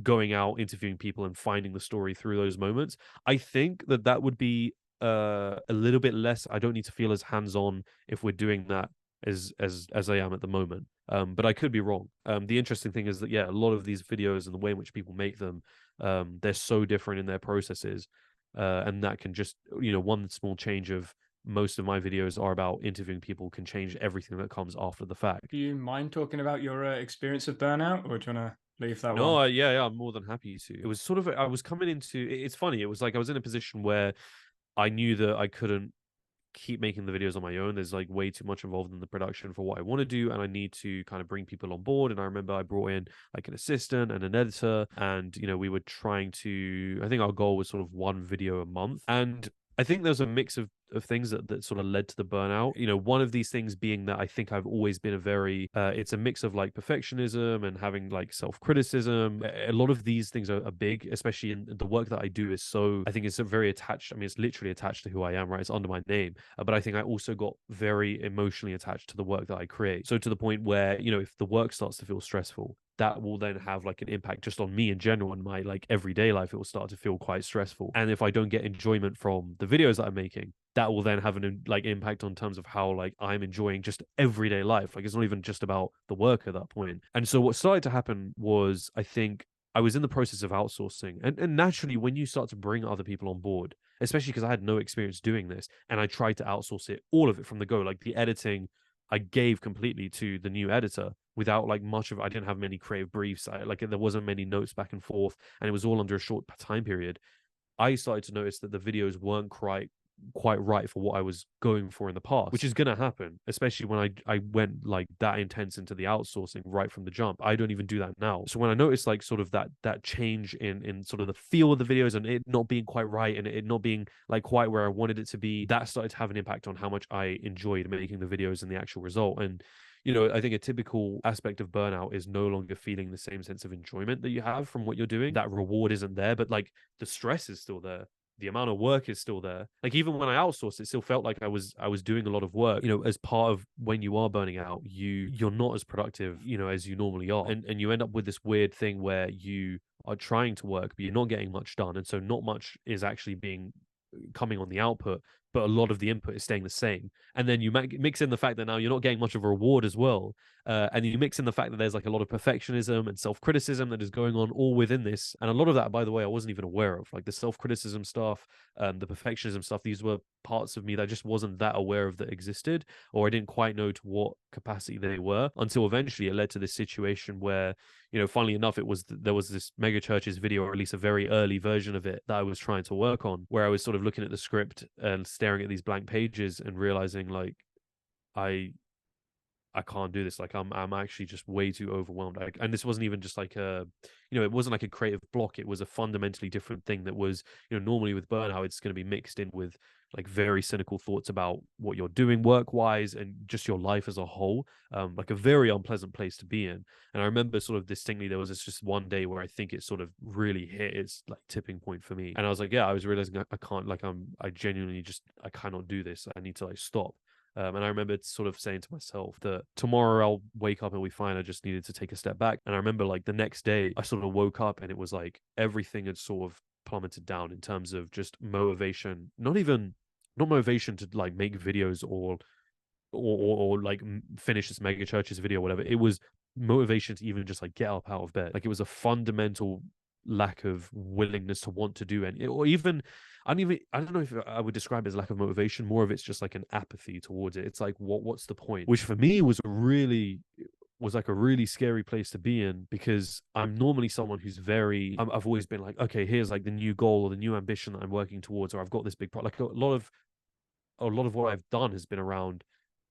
going out, interviewing people, and finding the story through those moments. I think that would be a little bit less. I don't need to feel as hands-on if we're doing that as I am at the moment. But I could be wrong. The interesting thing is that a lot of these videos and the way in which people make them, they're so different in their processes, and that can just one small change of most of my videos are about interviewing people can change everything that comes after the fact. Do you mind talking about your experience of burnout, or do you want to leave that No, one? yeah, I'm more than happy to. It was sort of I was coming into. It's funny. It was like I was in a position where I knew that I couldn't keep making the videos on my own. There's like way too much involved in the production for what I want to do, and I need to kind of bring people on board. And I remember I brought in like an assistant and an editor, and we were trying to. I think our goal was sort of one video a month, and I think there's a mix of things that sort of led to the burnout. One of these things being that I think I've always been a very it's a mix of like perfectionism and having like self-criticism. A lot of these things are big, especially in the work that I do is so, I think it's a very attached. I mean, it's literally attached to who I am, right? It's under my name. But I think I also got very emotionally attached to the work that I create. So to the point where, if the work starts to feel stressful, that will then have like an impact just on me in general in my like everyday life. It will start to feel quite stressful. And if I don't get enjoyment from the videos that I'm making, that will then have an like impact on terms of how like I'm enjoying just everyday life. Like it's not even just about the work at that point. And so what started to happen was, I think I was in the process of outsourcing. And naturally, when you start to bring other people on board, especially because I had no experience doing this, and I tried to outsource it, all of it from the go, like the editing, I gave completely to the new editor without like much of, I didn't have many creative briefs. There wasn't many notes back and forth, and it was all under a short time period. I started to notice that the videos weren't quite right for what I was going for in the past, which is going to happen, especially when I went like that intense into the outsourcing right from the jump. I don't even do that now. So when I noticed like sort of that change in sort of the feel of the videos and it not being quite right and it not being like quite where I wanted it to be, that started to have an impact on how much I enjoyed making the videos and the actual result. And I think a typical aspect of burnout is no longer feeling the same sense of enjoyment that you have from what you're doing. That reward isn't there, but like the stress is still there. The amount of work is still there. Like even when I outsourced, it still felt like I was doing a lot of work. As part of when you are burning out, you're not as productive, as you normally are. And you end up with this weird thing where you are trying to work, but you're not getting much done. And so not much is actually being coming on the output, but a lot of the input is staying the same. And then you mix in the fact that now you're not getting much of a reward as well. And you mix in the fact that there's like a lot of perfectionism and self-criticism that is going on all within this. And a lot of that, by the way, I wasn't even aware of, like the self-criticism stuff, the perfectionism stuff. These were parts of me that I just wasn't that aware of that existed, or I didn't quite know to what capacity they were, until eventually it led to this situation where, funnily enough, there was this mega churches video, or at least a very early version of it that I was trying to work on, where I was sort of looking at the script and staring at these blank pages and realizing like I can't do this. Like I'm actually just way too overwhelmed. And this wasn't even just like it wasn't like a creative block. It was a fundamentally different thing that was, normally with burnout, it's going to be mixed in with like very cynical thoughts about what you're doing work wise and just your life as a whole. Like a very unpleasant place to be in. And I remember sort of distinctly, there was just one day where I think it sort of really hit its like tipping point for me. And I was like, yeah, I was realizing I can't, like I genuinely just, I cannot do this. I need to like stop. And I remember sort of saying to myself that tomorrow I'll wake up and we'll be fine. I just needed to take a step back. And I remember like the next day I sort of woke up and it was like everything had sort of plummeted down in terms of just motivation, not motivation to like make videos or like finish this mega churches video or whatever. It was motivation to even just like get up out of bed. Like it was a fundamental lack of willingness to want to do any, or even I don't know if I would describe it as lack of motivation. More of it's just like an apathy towards it. It's like what's the point? Which for me was was like a really scary place to be in, because I'm normally someone who's I've always been like, okay, here's like the new goal or the new ambition that I'm working towards, or I've got this big like a lot of what I've done has been around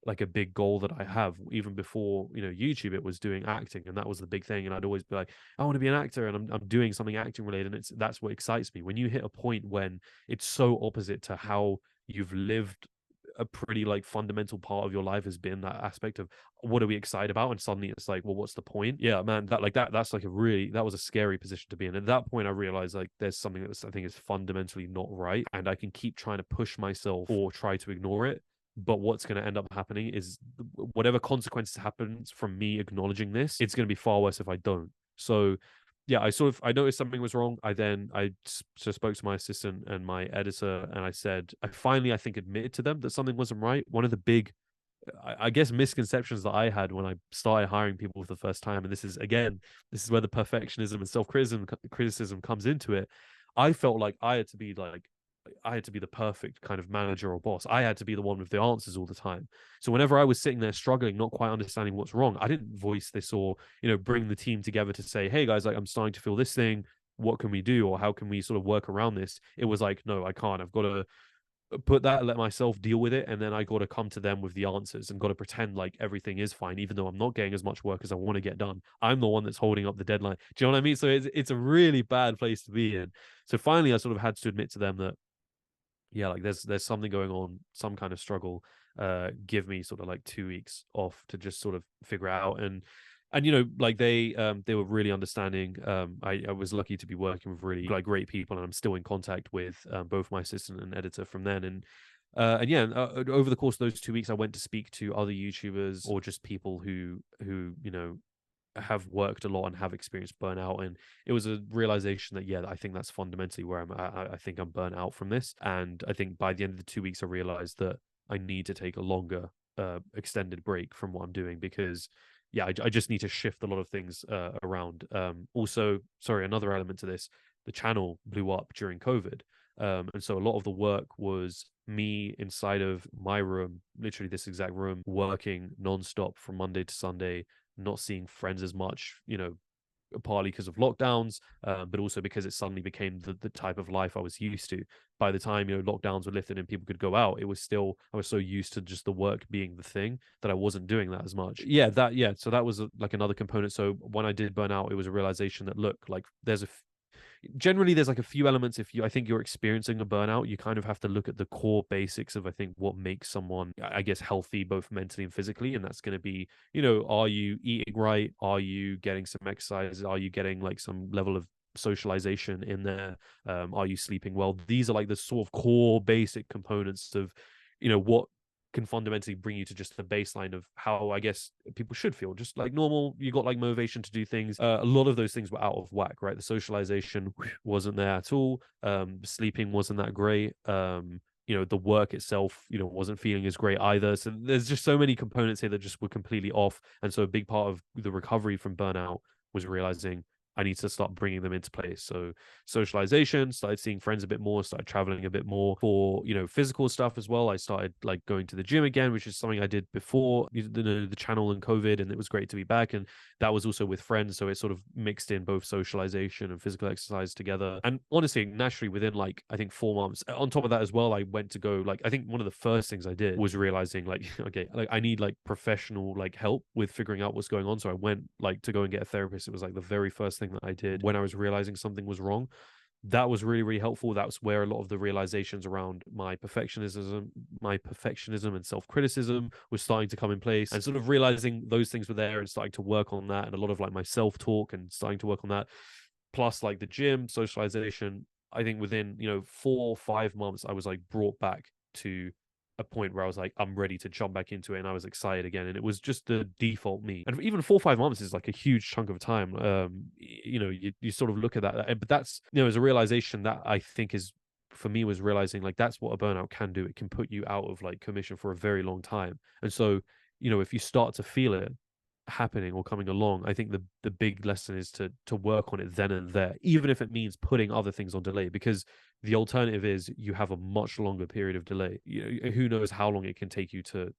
like a big goal that I have. Even before, YouTube, it was doing acting, and that was the big thing. And I'd always be like, I want to be an actor, and I'm doing something acting related, and that's what excites me. When you hit a point when it's so opposite to how you've lived, a pretty like fundamental part of your life has been that aspect of what are we excited about, and suddenly it's like, well, what's the point? Yeah, man, that's like that was a scary position to be in. At that point I realized like there's something that I think is fundamentally not right, and I can keep trying to push myself or try to ignore it, but what's going to end up happening is whatever consequences happens from me acknowledging this, it's going to be far worse if I don't. So yeah, I noticed something was wrong. I just spoke to my assistant and my editor, and I said, I finally, I think, admitted to them that something wasn't right. One of the big, I guess, misconceptions that I had when I started hiring people for the first time, and this is where the perfectionism and self criticism comes into it. I felt like I had to be the perfect kind of manager or boss. I had to be the one with the answers all the time. So whenever I was sitting there struggling, not quite understanding what's wrong, I didn't voice this or, bring the team together to say, hey guys, like I'm starting to feel this thing. What can we do? Or how can we sort of work around this? It was like, no, I can't. I've got to let myself deal with it. And then I got to come to them with the answers and got to pretend like everything is fine, even though I'm not getting as much work as I want to get done. I'm the one that's holding up the deadline. Do you know what I mean? So it's a really bad place to be in. So finally, I sort of had to admit to them that, yeah, like there's something going on, some kind of struggle. Give me sort of like 2 weeks off to just sort of figure it out. And like they were really understanding. I was lucky to be working with really like great people, and I'm still in contact with both my assistant and editor from then. And yeah, over the course of those 2 weeks, I went to speak to other YouTubers or just people who have worked a lot and have experienced burnout, and it was a realization that, yeah, I think that's fundamentally where I think I'm burnt out from this. And I think by the end of the 2 weeks I realized that I need to take a longer extended break from what I'm doing, because yeah, I just need to shift a lot of things around. Also, sorry, another element to this, the channel blew up during COVID, and so a lot of the work was me inside of my room, literally this exact room, working nonstop from Monday to Sunday, not seeing friends as much, partly because of lockdowns, but also because it suddenly became the type of life I was used to. By the time, lockdowns were lifted and people could go out, I was so used to just the work being the thing that I wasn't doing that as much. Yeah. So that was like another component. So when I did burn out, it was a realization that, look, like generally there's like a few elements. I think you're experiencing a burnout, you kind of have to look at the core basics of, I think, what makes someone, I guess, healthy both mentally and physically. And that's going to be, are you eating right? Are you getting some exercise? Are you getting like some level of socialization in there? Are you sleeping well? These are like the sort of core basic components of, what can fundamentally bring you to just the baseline of how, I guess, people should feel, just like normal. You got like motivation to do things. A lot of those things were out of whack, right? The socialization wasn't there at all. Sleeping wasn't that great. The work itself, wasn't feeling as great either. So there's just so many components here that just were completely off. And so a big part of the recovery from burnout was realizing I need to start bringing them into place. So socialization, started seeing friends a bit more, started traveling a bit more. For, physical stuff as well, I started like going to the gym again, which is something I did before the channel and COVID, and it was great to be back. And that was also with friends, so it sort of mixed in both socialization and physical exercise together. And honestly, naturally, within like, I think 4 months, on top of that as well, I went to go, like, I think one of the first things I did was realizing like, okay, like I need like professional like help with figuring out what's going on. So I went like to go and get a therapist. It was like the very first thing that I did when I was realizing something was wrong. That was really, really helpful. That was where a lot of the realizations around my perfectionism and self-criticism was starting to come in place, and sort of realizing those things were there and starting to work on that, and a lot of like my self-talk and starting to work on that, plus like the gym, socialization. I think within 4 or 5 months I was like brought back to a point where I was like, I'm ready to jump back into it, and I was excited again. And it was just the default me. And even 4 or 5 months is like a huge chunk of time. You sort of look at that, but that's, as a realization that I think is, for me, was realizing like that's what a burnout can do. It can put you out of like commission for a very long time. And so, if you start to feel it happening or coming along, I think the big lesson is to work on it then and there, even if it means putting other things on delay, because the alternative is you have a much longer period of delay. Who knows how long it can take you to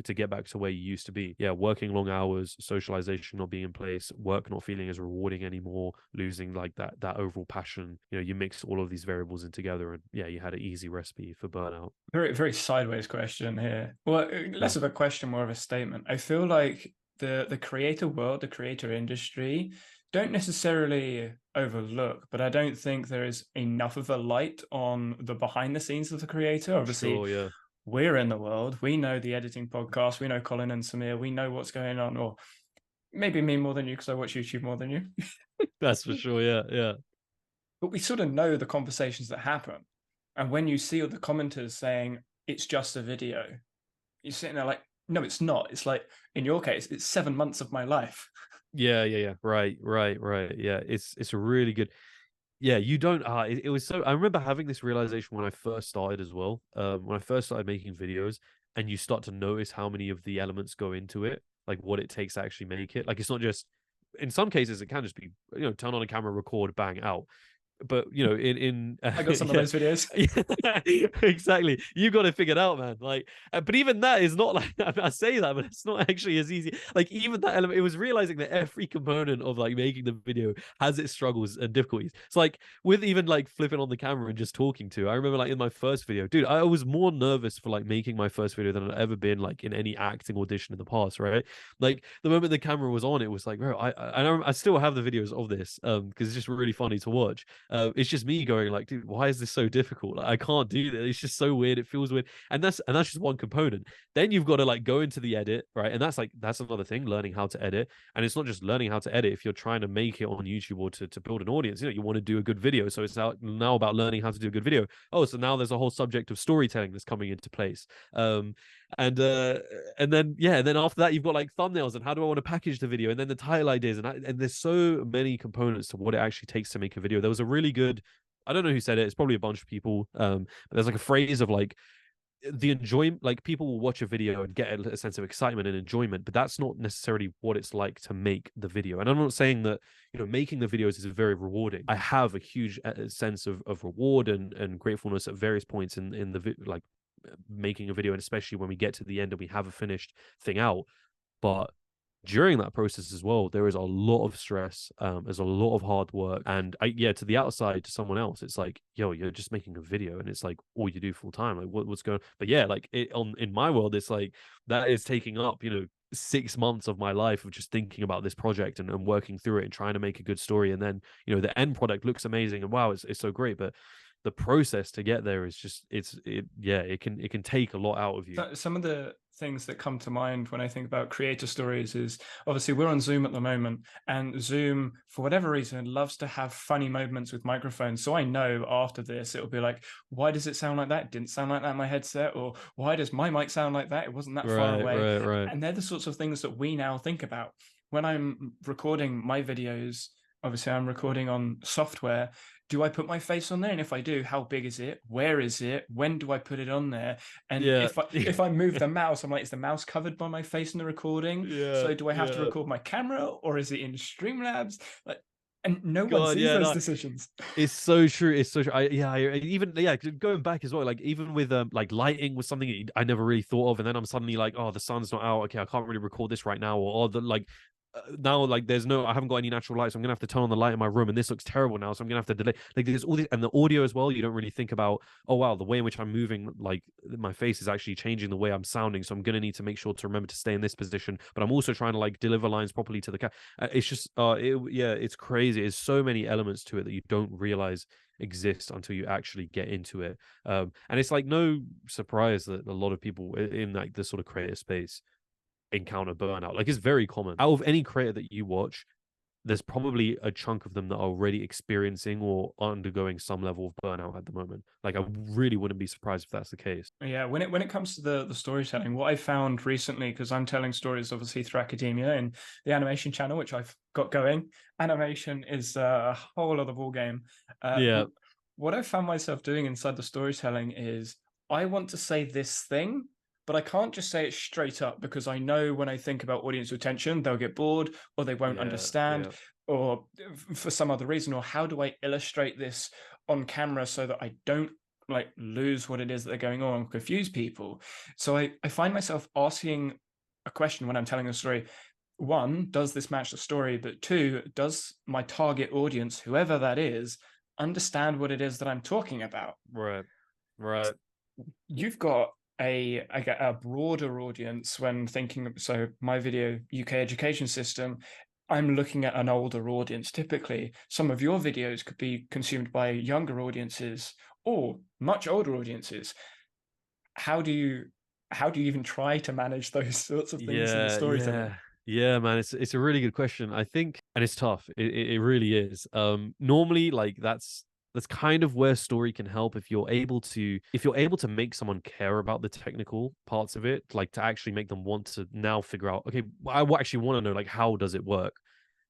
to get back to where you used to be. Yeah, working long hours, socialization not being in place, work not feeling as rewarding anymore, losing like that overall passion. You mix all of these variables in together, and yeah, you had an easy recipe for burnout. Very, very sideways question here. Well, less Sure. of a question, more of a statement. I feel like the creator world, the creator industry, don't necessarily overlook, but I don't think there is enough of a light on the behind the scenes of the creator. Obviously, Sure, yeah. we're in the world. We know the editing podcast. We know Colin and Samir. We know what's going on, or maybe me more than you because I watch YouTube more than you. That's for sure. Yeah, yeah. But we sort of know the conversations that happen. And when you see all the commenters saying it's just a video, you're sitting there like, no, it's not. It's like, in your case, it's 7 months of my life. Yeah, yeah, yeah. Right, right, right. Yeah, it's a really good. Yeah, you don't. It was so. I remember having this realization when I first started as well. When I first started making videos, and you start to notice how many of the elements go into it, like what it takes to actually make it. Like it's not just. In some cases, it can just be turn on a camera, record, bang, out. But in I got some of yeah, those videos. yeah, exactly. You got it figured out, man. Like, but even that is not like I say that, but it's not actually as easy. Like, even that element, it was realizing that every component of like making the video has its struggles and difficulties. It's like with even like flipping on the camera and just talking to. I remember like in my first video, dude, I was more nervous for like making my first video than I'd ever been like in any acting audition in the past, right? Like the moment the camera was on, it was like, bro, I still have the videos of this because it's just really funny to watch. It's just me going like, dude, why is this so difficult? Like, I can't do that. It's just so weird. It feels weird, and that's just one component. Then you've got to like go into the edit, right? And that's another thing, learning how to edit. And it's not just learning how to edit if you're trying to make it on YouTube or to build an audience. You want to do a good video, so it's now about learning how to do a good video. Oh, so now there's a whole subject of storytelling that's coming into place. And then yeah, and then after that you've got like thumbnails and how do I want to package the video, and then the title ideas, and there's so many components to what it actually takes to make a video. There was a really good, I don't know who said it, it's probably a bunch of people, but there's like a phrase of like the enjoyment, like people will watch a video and get a sense of excitement and enjoyment, but that's not necessarily what it's like to make the video. And I'm not saying that making the videos is very rewarding. I have a huge sense of reward and gratefulness at various points in the like making a video, and especially when we get to the end and we have a finished thing out. But during that process as well, there is a lot of stress. There's a lot of hard work, and to the outside, to someone else, it's like, yo, you're just making a video, and it's like all you do full time. Like, what's going on? But yeah, like in my world, it's like that is taking up 6 months of my life of just thinking about this project and working through it and trying to make a good story. And then the end product looks amazing, and wow, it's so great, but the process to get there is just it can take a lot out of you. Some of the things that come to mind when I think about creator stories is obviously we're on Zoom at the moment, and Zoom, for whatever reason, loves to have funny moments with microphones. So I know after this, it'll be like, why does it sound like that? It didn't sound like that in my headset. Or why does my mic sound like that? It wasn't that far away. Right. And they're the sorts of things that we now think about. When I'm recording my videos, obviously I'm recording on software. Do I put my face on there? And if I do, how big is it? Where is it? When do I put it on there? And Yeah. if I move the mouse, I'm like, is the mouse covered by my face in the recording? Yeah. So do I have to record my camera, or is it in Streamlabs? Like, and no one God, sees yeah, those no, decisions. it's so true. It's so true. Even going back as well, like even with like lighting was something I never really thought of, and then I'm suddenly like, oh, the sun's not out. Okay, I can't really record this right now, or the like. Now like I haven't got any natural light, so I'm gonna have to turn on the light in my room, and this looks terrible now, so I'm gonna have to delay. Like there's all this, and the audio as well. You don't really think about, oh wow, the way in which I'm moving, like my face is actually changing the way I'm sounding, so I'm gonna need to make sure to remember to stay in this position. But I'm also trying to like deliver lines properly to the it's just it's crazy. There's so many elements to it that you don't realize exist until you actually get into it. And it's like no surprise that a lot of people in like this sort of creative space encounter burnout. Like it's very common. Out of any creator that you watch, there's probably a chunk of them that are already experiencing or undergoing some level of burnout at the moment. Like I really wouldn't be surprised if that's the case. Yeah, when it comes to the storytelling, what I found recently, because I'm telling stories obviously through academia and the animation channel, which I've got going, animation is a whole other ball game. Yeah. What I found myself doing inside the storytelling is I want to say this thing, but I can't just say it straight up, because I know when I think about audience retention, they'll get bored or they won't understand, or for some other reason. Or how do I illustrate this on camera so that I don't like lose what it is that they're going on, confuse people. So I find myself asking a question when I'm telling a story. One, does this match the story? But two, does my target audience, whoever that is, understand what it is that I'm talking about? Right. Right. You've got a broader audience when thinking. So my video UK education system, I'm looking at an older audience. Typically, some of your videos could be consumed by younger audiences or much older audiences. How do you even try to manage those sorts of things in the Yeah, storytelling? yeah, yeah, man. It's a really good question. I think, and it's tough. It really is. Normally, like that's kind of where story can help if you're able to make someone care about the technical parts of it, like to actually make them want to now figure out, okay, actually want to know like how does it work.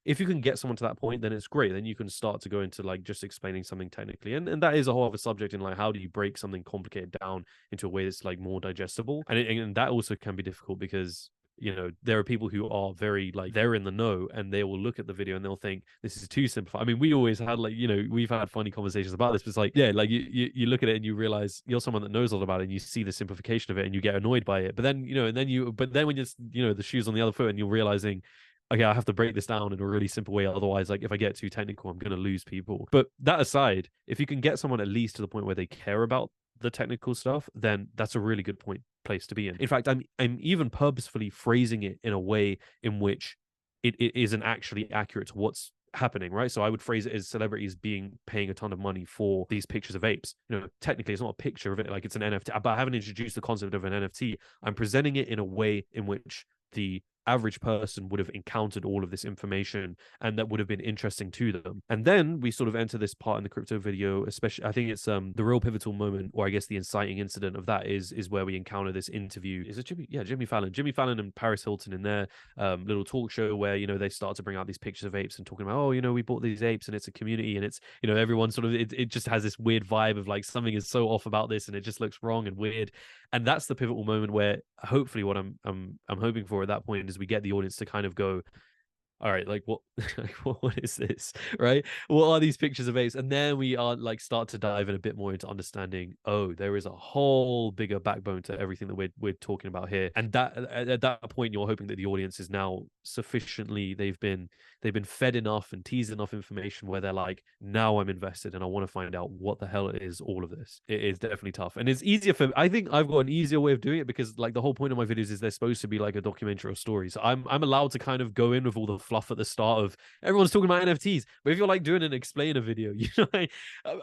If you can get someone to that point, then it's great. Then you can start to go into like just explaining something technically, and that is a whole other subject in like how do you break something complicated down into a way that's like more digestible, and that also can be difficult because there are people who are very like they're in the know and they will look at the video and they'll think this is too simplified. I mean, we always had like we've had funny conversations about this, but it's like yeah, like you look at it and you realize you're someone that knows a lot about it and you see the simplification of it and you get annoyed by it, but then but then when you're the shoes on the other foot and you're realizing okay, I have to break this down in a really simple way. Otherwise, like if I get too technical, I'm going to lose people. But that aside, if you can get someone at least to the point where they care about the technical stuff, then that's a really good place to be in. In fact, I'm even purposefully phrasing it in a way in which it isn't actually accurate to what's happening, right? So I would phrase it as celebrities paying a ton of money for these pictures of apes. Technically it's not a picture of it, like it's an NFT, but I haven't introduced the concept of an NFT. I'm presenting it in a way in which the average person would have encountered all of this information and that would have been interesting to them. And then we sort of enter this part in the crypto video, especially I think it's the real pivotal moment, or I guess the inciting incident of that is where we encounter this interview. Is it Jimmy Fallon and Paris Hilton in their little talk show where they start to bring out these pictures of apes and talking about, oh, we bought these apes and it's a community and it's everyone sort of it just has this weird vibe of like something is so off about this and it just looks wrong and weird. And that's the pivotal moment where hopefully what I'm hoping for at that point is we get the audience to kind of go, all right, like what what is this, right? What are these pictures of apes? And then we are like start to dive in a bit more into understanding, oh, there is a whole bigger backbone to everything that we're talking about here. And that at that point you're hoping that the audience is now sufficiently they've been fed enough and teased enough information where they're like, now I'm invested and I want to find out what the hell is all of this. It is definitely tough. And it's easier I think I've got an easier way of doing it because like the whole point of my videos is they're supposed to be like a documentary or story. So I'm allowed to kind of go in with all the fluff at the start of everyone's talking about NFTs. But if you're like doing an explainer video, like,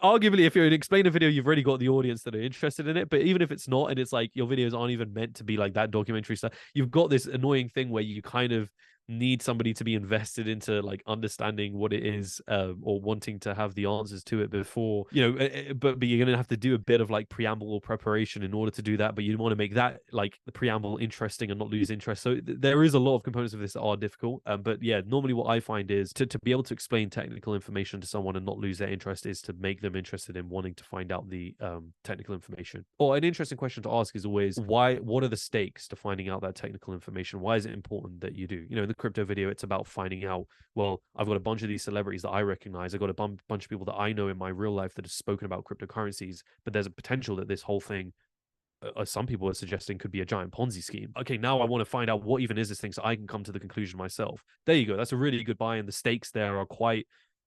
arguably if you're an explainer video, you've already got the audience that are interested in it. But even if it's not, and it's like your videos aren't even meant to be like that documentary stuff, you've got this annoying thing where you kind of need somebody to be invested into like understanding what it is or wanting to have the answers to it before but you're gonna have to do a bit of like preamble or preparation in order to do that, but you want to make that like the preamble interesting and not lose interest. So there is a lot of components of this that are difficult, but yeah, normally what I find is to be able to explain technical information to someone and not lose their interest is to make them interested in wanting to find out the technical information. Or an interesting question to ask is always what are the stakes to finding out that technical information? Why is it important that you do? The crypto video, it's about finding out, well, I've got a bunch of these celebrities that I recognize. I've got a bunch of people that I know in my real life that have spoken about cryptocurrencies, but there's a potential that this whole thing, some people are suggesting, could be a giant Ponzi scheme. Okay, now I want to find out what even is this thing so I can come to the conclusion myself. There you go. That's a really good buy-in. The stakes there are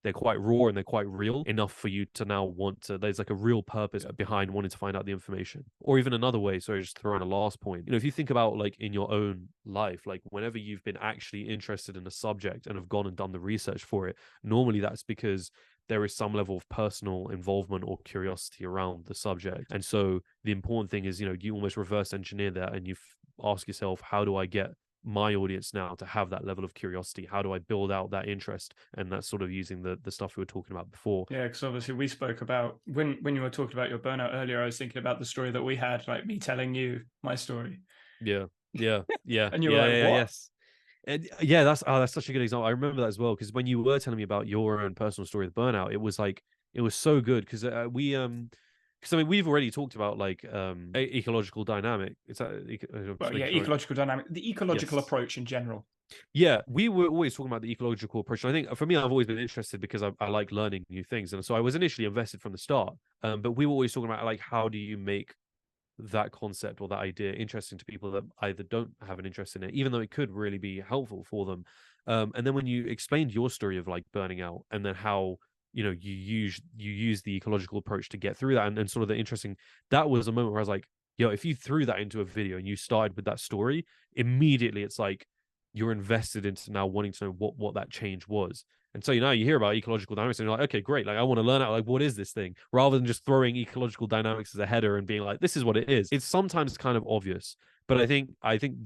they're quite raw and they're quite real enough for you to now want to, there's like a real purpose behind wanting to find out the information. Or even another way, sorry, just throw in a last point. If you think about like in your own life, like whenever you've been actually interested in a subject and have gone and done the research for it, normally that's because there is some level of personal involvement or curiosity around the subject. And so the important thing is, you almost reverse engineer that and you ask yourself, how do I get my audience now to have that level of curiosity? How do I build out that interest? And that's sort of using the stuff we were talking about before. Yeah, because obviously we spoke about when you were talking about your burnout earlier, I was thinking about the story that we had, like me telling you my story. Yeah. And you were like, what? Yes. And yeah, that's such a good example. I remember that as well because when you were telling me about your own personal story with burnout, it was so good because because I mean we've already talked about like ecological dynamic. It's Well, just yeah, making sure. ecological dynamic, the ecological Yes. approach in general. Yeah, we were always talking about the ecological approach. And I think for me, I've always been interested because I like learning new things, and so I was initially invested from the start. But we were always talking about like how do you make that concept or that idea interesting to people that either don't have an interest in it, even though it could really be helpful for them. And then when you explained your story of like burning out, and then how you use the ecological approach to get through that, and sort of the interesting, that was a moment where I was like, yo, if you threw that into a video and you started with that story, immediately it's like you're invested into now wanting to know what that change was. And so you hear about ecological dynamics and you're like, okay, great. Like I want to learn out like what is this thing? Rather than just throwing ecological dynamics as a header and being like, this is what it is. It's sometimes kind of obvious. But I think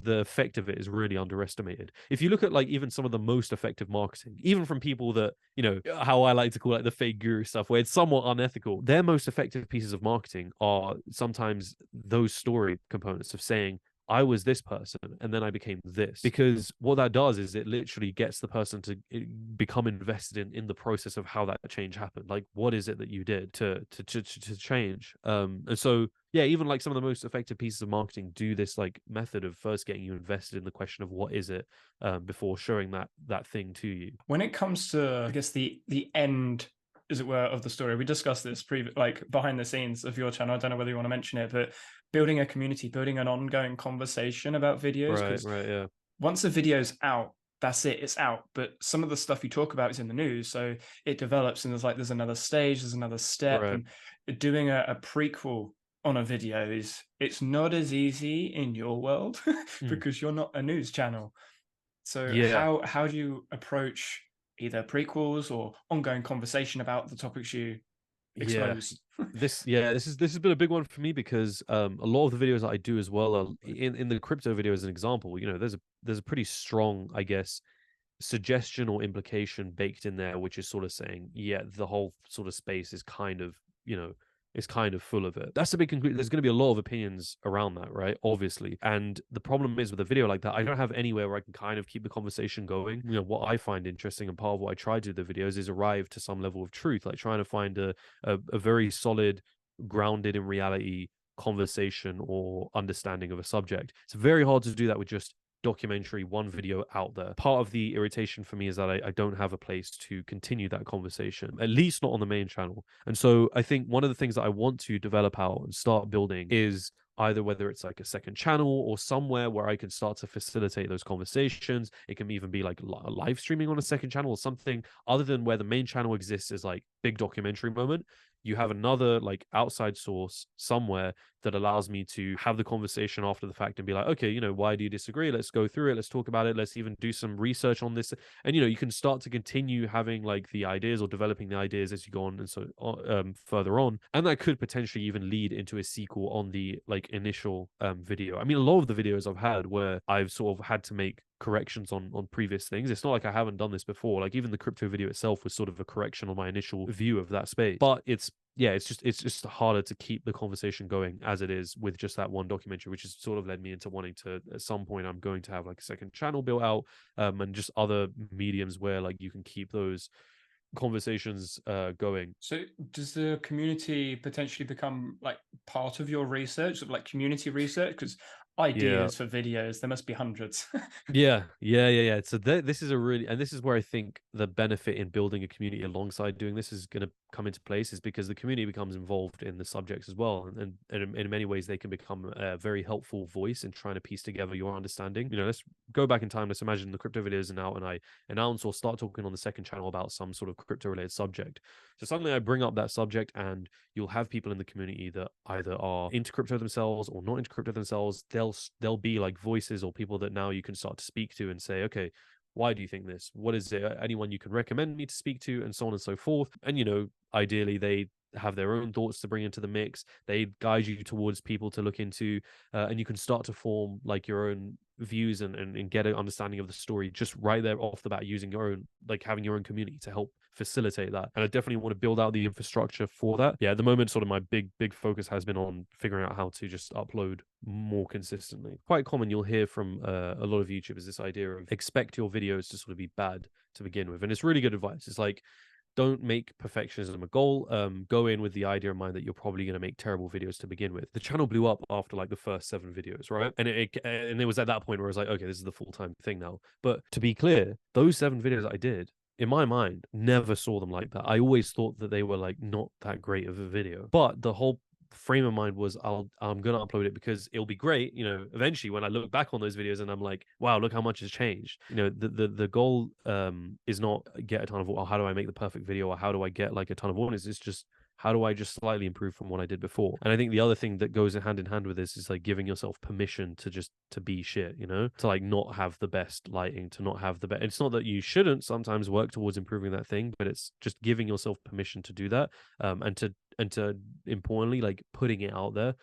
the effect of it is really underestimated. If you look at like even some of the most effective marketing, even from people that, how I like to call it the fake guru stuff, where it's somewhat unethical, their most effective pieces of marketing are sometimes those story components of saying, I was this person and then I became this. Because what that does is it literally gets the person to become invested in the process of how that change happened. Like, what is it that you did to change? And so yeah, even like some of the most effective pieces of marketing do this like method of first getting you invested in the question of what is it, before showing that thing to you. When it comes to, I guess, the end, as it were, of the story, we discussed this like behind the scenes of your channel. I don't know whether you want to mention it, but building a community, building an ongoing conversation about videos, Right, because right, yeah. once a video's out, that's it, it's out. But some of the stuff you talk about is in the news, so it develops, and there's another stage, there's another step, Right. and doing a prequel on a video it's not as easy in your world Mm. because you're not a news channel. So Yeah. how do you approach either prequels or ongoing conversation about the topics you Yeah. expose? This has been a big one for me because a lot of the videos that I do as well are in the crypto video as an example, there's a pretty strong, I guess, suggestion or implication baked in there, which is sort of saying, yeah, the whole sort of space is kind of, is kind of full of it. That's a big conclusion. There's going to be a lot of opinions around that, right? Obviously. And the problem is with a video like that, I don't have anywhere where I can kind of keep the conversation going. What I find interesting and part of what I try to do the videos is arrive to some level of truth, like trying to find a very solid, grounded in reality conversation or understanding of a subject. It's very hard to do that with just documentary, one video out there. Part of the irritation for me is that I don't have a place to continue that conversation, at least not on the main channel. And so I think one of the things that I want to develop out and start building is either whether it's like a second channel or somewhere where I can start to facilitate those conversations. It can even be like live streaming on a second channel or something other than where the main channel exists as like big documentary moment. You have another like outside source somewhere that allows me to have the conversation after the fact and be like, okay, why do you disagree? Let's go through it. Let's talk about it. Let's even do some research on this. And, you can start to continue having like the ideas or developing the ideas as you go on and so further on. And that could potentially even lead into a sequel on the like initial video. I mean, a lot of the videos I've had where I've sort of had to make corrections on previous things. It's not like I haven't done this before. Like even the crypto video itself was sort of a correction on my initial view of that space. But it's just harder to keep the conversation going as it is with just that one documentary, which has sort of led me into wanting to, at some point, I'm going to have like a second channel built out, and just other mediums where like you can keep those conversations going. So does the community potentially become like part of your research, sort of like community research? Because Yeah. ideas for videos, there must be hundreds. Yeah. So this is this is where I think the benefit in building a community alongside doing this is going to come into place, is because the community becomes involved in the subjects as well, and in many ways they can become a very helpful voice in trying to piece together your understanding. Let's go back in time. Let's imagine the crypto video isn't out, and I announce or start talking on the second channel about some sort of crypto related subject. So suddenly I bring up that subject, and you'll have people in the community that either are into crypto themselves or not into crypto themselves. They'll be like voices or people that now you can start to speak to and say, okay, why do you think this? What is it? Anyone you can recommend me to speak to, and so on and so forth. And ideally they have their own thoughts to bring into the mix. They guide you towards people to look into, and you can start to form like your own views and get an understanding of the story just right there off the bat, using your own, like having your own community to help facilitate that. And I definitely want to build out the infrastructure for that. Yeah, at the moment, sort of my big focus has been on figuring out how to just upload more consistently. Quite common, you'll hear from a lot of YouTubers this idea of expect your videos to sort of be bad to begin with, and it's really good advice. It's like, don't make perfectionism a goal. Go in with the idea in mind that you're probably going to make terrible videos to begin with. The channel blew up after like the first 7 videos, right? And it was at that point where I was like, okay, this is the full-time thing now. But to be clear, those 7 videos that I did, in my mind, never saw them like that. I always thought that they were like not that great of a video. But the whole frame of mind was I'm gonna upload it because it'll be great, eventually when I look back on those videos and I'm like, wow, look how much has changed. The goal is not get a ton of, oh, how do I make the perfect video, or how do I get like a ton of audience. It's just, how do I just slightly improve from what I did before? And I think the other thing that goes hand in hand with this is like giving yourself permission to be shit, to like not have the best lighting, to not have the best. It's not that you shouldn't sometimes work towards improving that thing, but it's just giving yourself permission to do that, and to importantly, like putting it out there,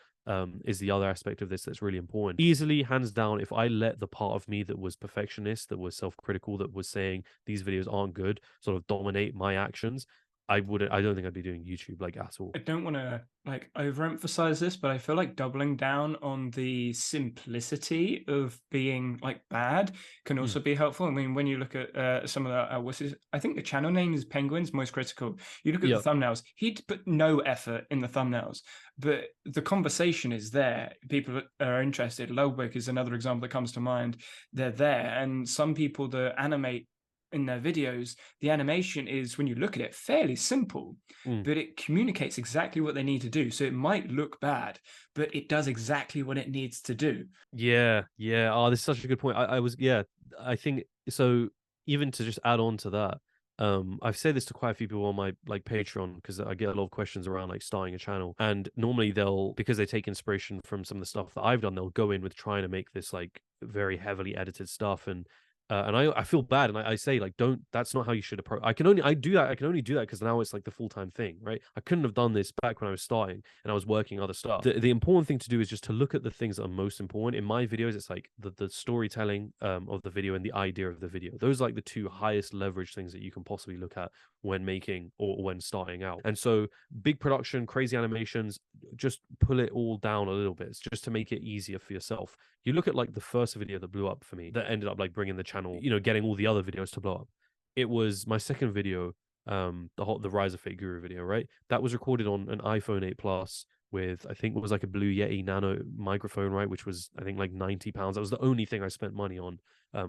is the other aspect of this that's really important. Easily, hands down, if I let the part of me that was perfectionist, that was self-critical, that was saying these videos aren't good, sort of dominate my actions, I don't think I'd be doing YouTube like at all. I don't want to like overemphasize this, but I feel like doubling down on the simplicity of being like bad can also be helpful. I mean, when you look at some of the, I think the channel name is Penguin's Most Critical. You look at Yeah. the thumbnails, he'd put no effort in the thumbnails, but the conversation is there. People are interested. Ludwig is another example that comes to mind. They're there. And some people that animate in their videos, the animation is, when you look at it, fairly simple, but it communicates exactly what they need to do. So it might look bad, but it does exactly what it needs to do. Yeah. Oh, this is such a good point. I think so. Even to just add on to that, I've said this to quite a few people on my like Patreon, because I get a lot of questions around like starting a channel, and normally because they take inspiration from some of the stuff that I've done, they'll go in with trying to make this like very heavily edited stuff, and I feel bad, and I say like, don't. That's not how you should approach. I can only do that because now it's like the full-time thing, right? I couldn't have done this back when I was starting and I was working other stuff. The important thing to do is just to look at the things that are most important. In my videos, it's like the storytelling of the video and the idea of the video. Those are like the 2 highest leverage things that you can possibly look at when making or when starting out. And so big production, crazy animations, just pull it all down a little bit, just to make it easier for yourself. You look at like the first video that blew up for me, that ended up like bringing the channel, getting all the other videos to blow up. It was my second video, the Rise of Fate Guru video, right? That was recorded on an iPhone 8 Plus with, I think it was like a Blue Yeti Nano microphone, right? Which was, I think, like £90. That was the only thing I spent money on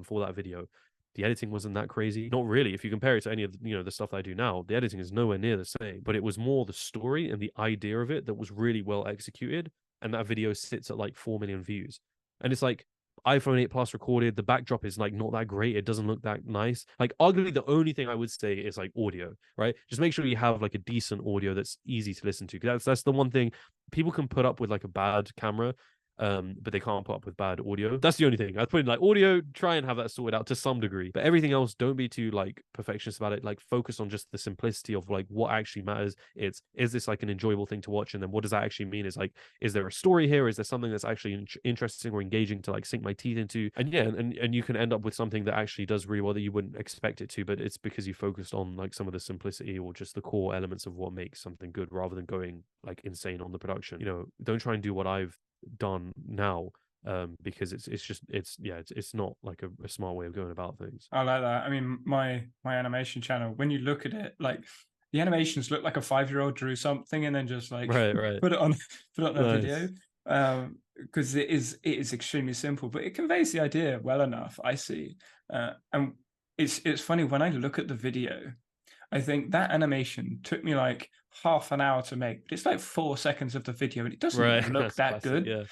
for that video. The editing wasn't that crazy. Not really. If you compare it to any of the stuff that I do now, the editing is nowhere near the same. But it was more the story and the idea of it that was really well executed. And that video sits at like 4 million views. And it's like iPhone 8 Plus recorded. The backdrop is like not that great. It doesn't look that nice. Like arguably the only thing I would say is like audio, right? Just make sure you have like a decent audio that's easy to listen to. Because that's the one thing people can put up with, like a bad camera, but they can't put up with bad audio. That's the only thing I put in, like audio. Try and have that sorted out to some degree, but everything else, don't be too like perfectionist about it. Like focus on just the simplicity of like what actually matters. Is this like an enjoyable thing to watch, and then what does that actually mean? Is like, is there a story here? Is there something that's actually interesting or engaging to like sink my teeth into? And yeah, and you can end up with something that actually does really well that you wouldn't expect it to, but it's because you focused on like some of the simplicity or just the core elements of what makes something good, rather than going like insane on the production. Don't try and do what I've done now, because it's not like a smart way of going about things. I like that. I mean, my animation channel, when you look at it, like the animations look like a 5-year-old drew something and then just like right put it on a nice. video, because it is extremely simple, but it conveys the idea well enough, I see. And it's funny, when I look at the video, I think that animation took me like half an hour to make, but it's like 4 seconds of the video and it doesn't look that classic. good. Yeah.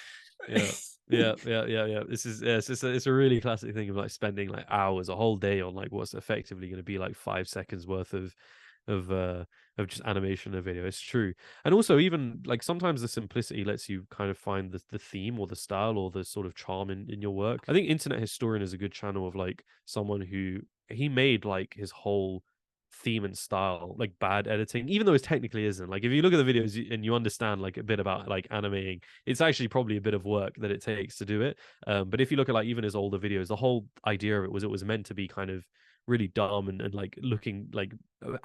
This is, it's a really classic thing of like spending like hours, a whole day on like what's effectively going to be like 5 seconds worth of just animation in a video. It's true. And also, even like sometimes the simplicity lets you kind of find the theme or the style or the sort of charm in your work. I think Internet Historian is a good channel of like someone who, he made like his whole theme and style like bad editing, even though it technically isn't. Like if you look at the videos and you understand like a bit about like animating, it's actually probably a bit of work that it takes to do it. But if you look at like even his older videos, the whole idea of it was meant to be kind of really dumb and like looking like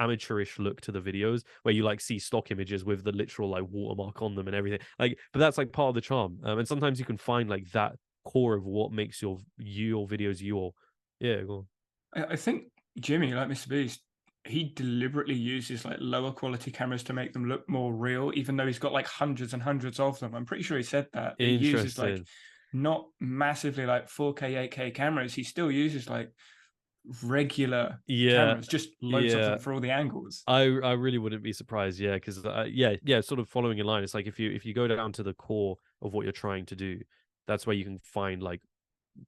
amateurish look to the videos, where you like see stock images with the literal like watermark on them and everything, like, but that's like part of the charm. And sometimes you can find like that core of what makes your videos your. Yeah, go on. I think Jimmy, like Mr. Beast, he deliberately uses like lower quality cameras to make them look more real, even though he's got like hundreds and hundreds of them. I'm pretty sure he said that. He uses like Interesting. not massively like 4K, 8K cameras. He still uses like regular Yeah, cameras, just loads of yeah. them for all the angles. I really wouldn't be surprised, yeah, because yeah, sort of following in line. It's like if you go down to the core of what you're trying to do, that's where you can find like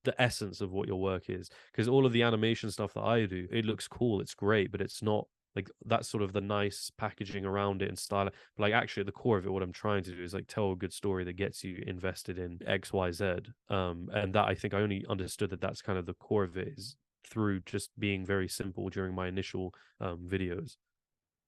the essence of what your work is. Because all of the animation stuff that I do, it looks cool, it's great, but it's not like that's sort of the nice packaging around it and style. But like actually at the core of it, what I'm trying to do is like tell a good story that gets you invested in X, Y, Z. And that I think I only understood that that's kind of the core of it is through just being very simple during my initial videos.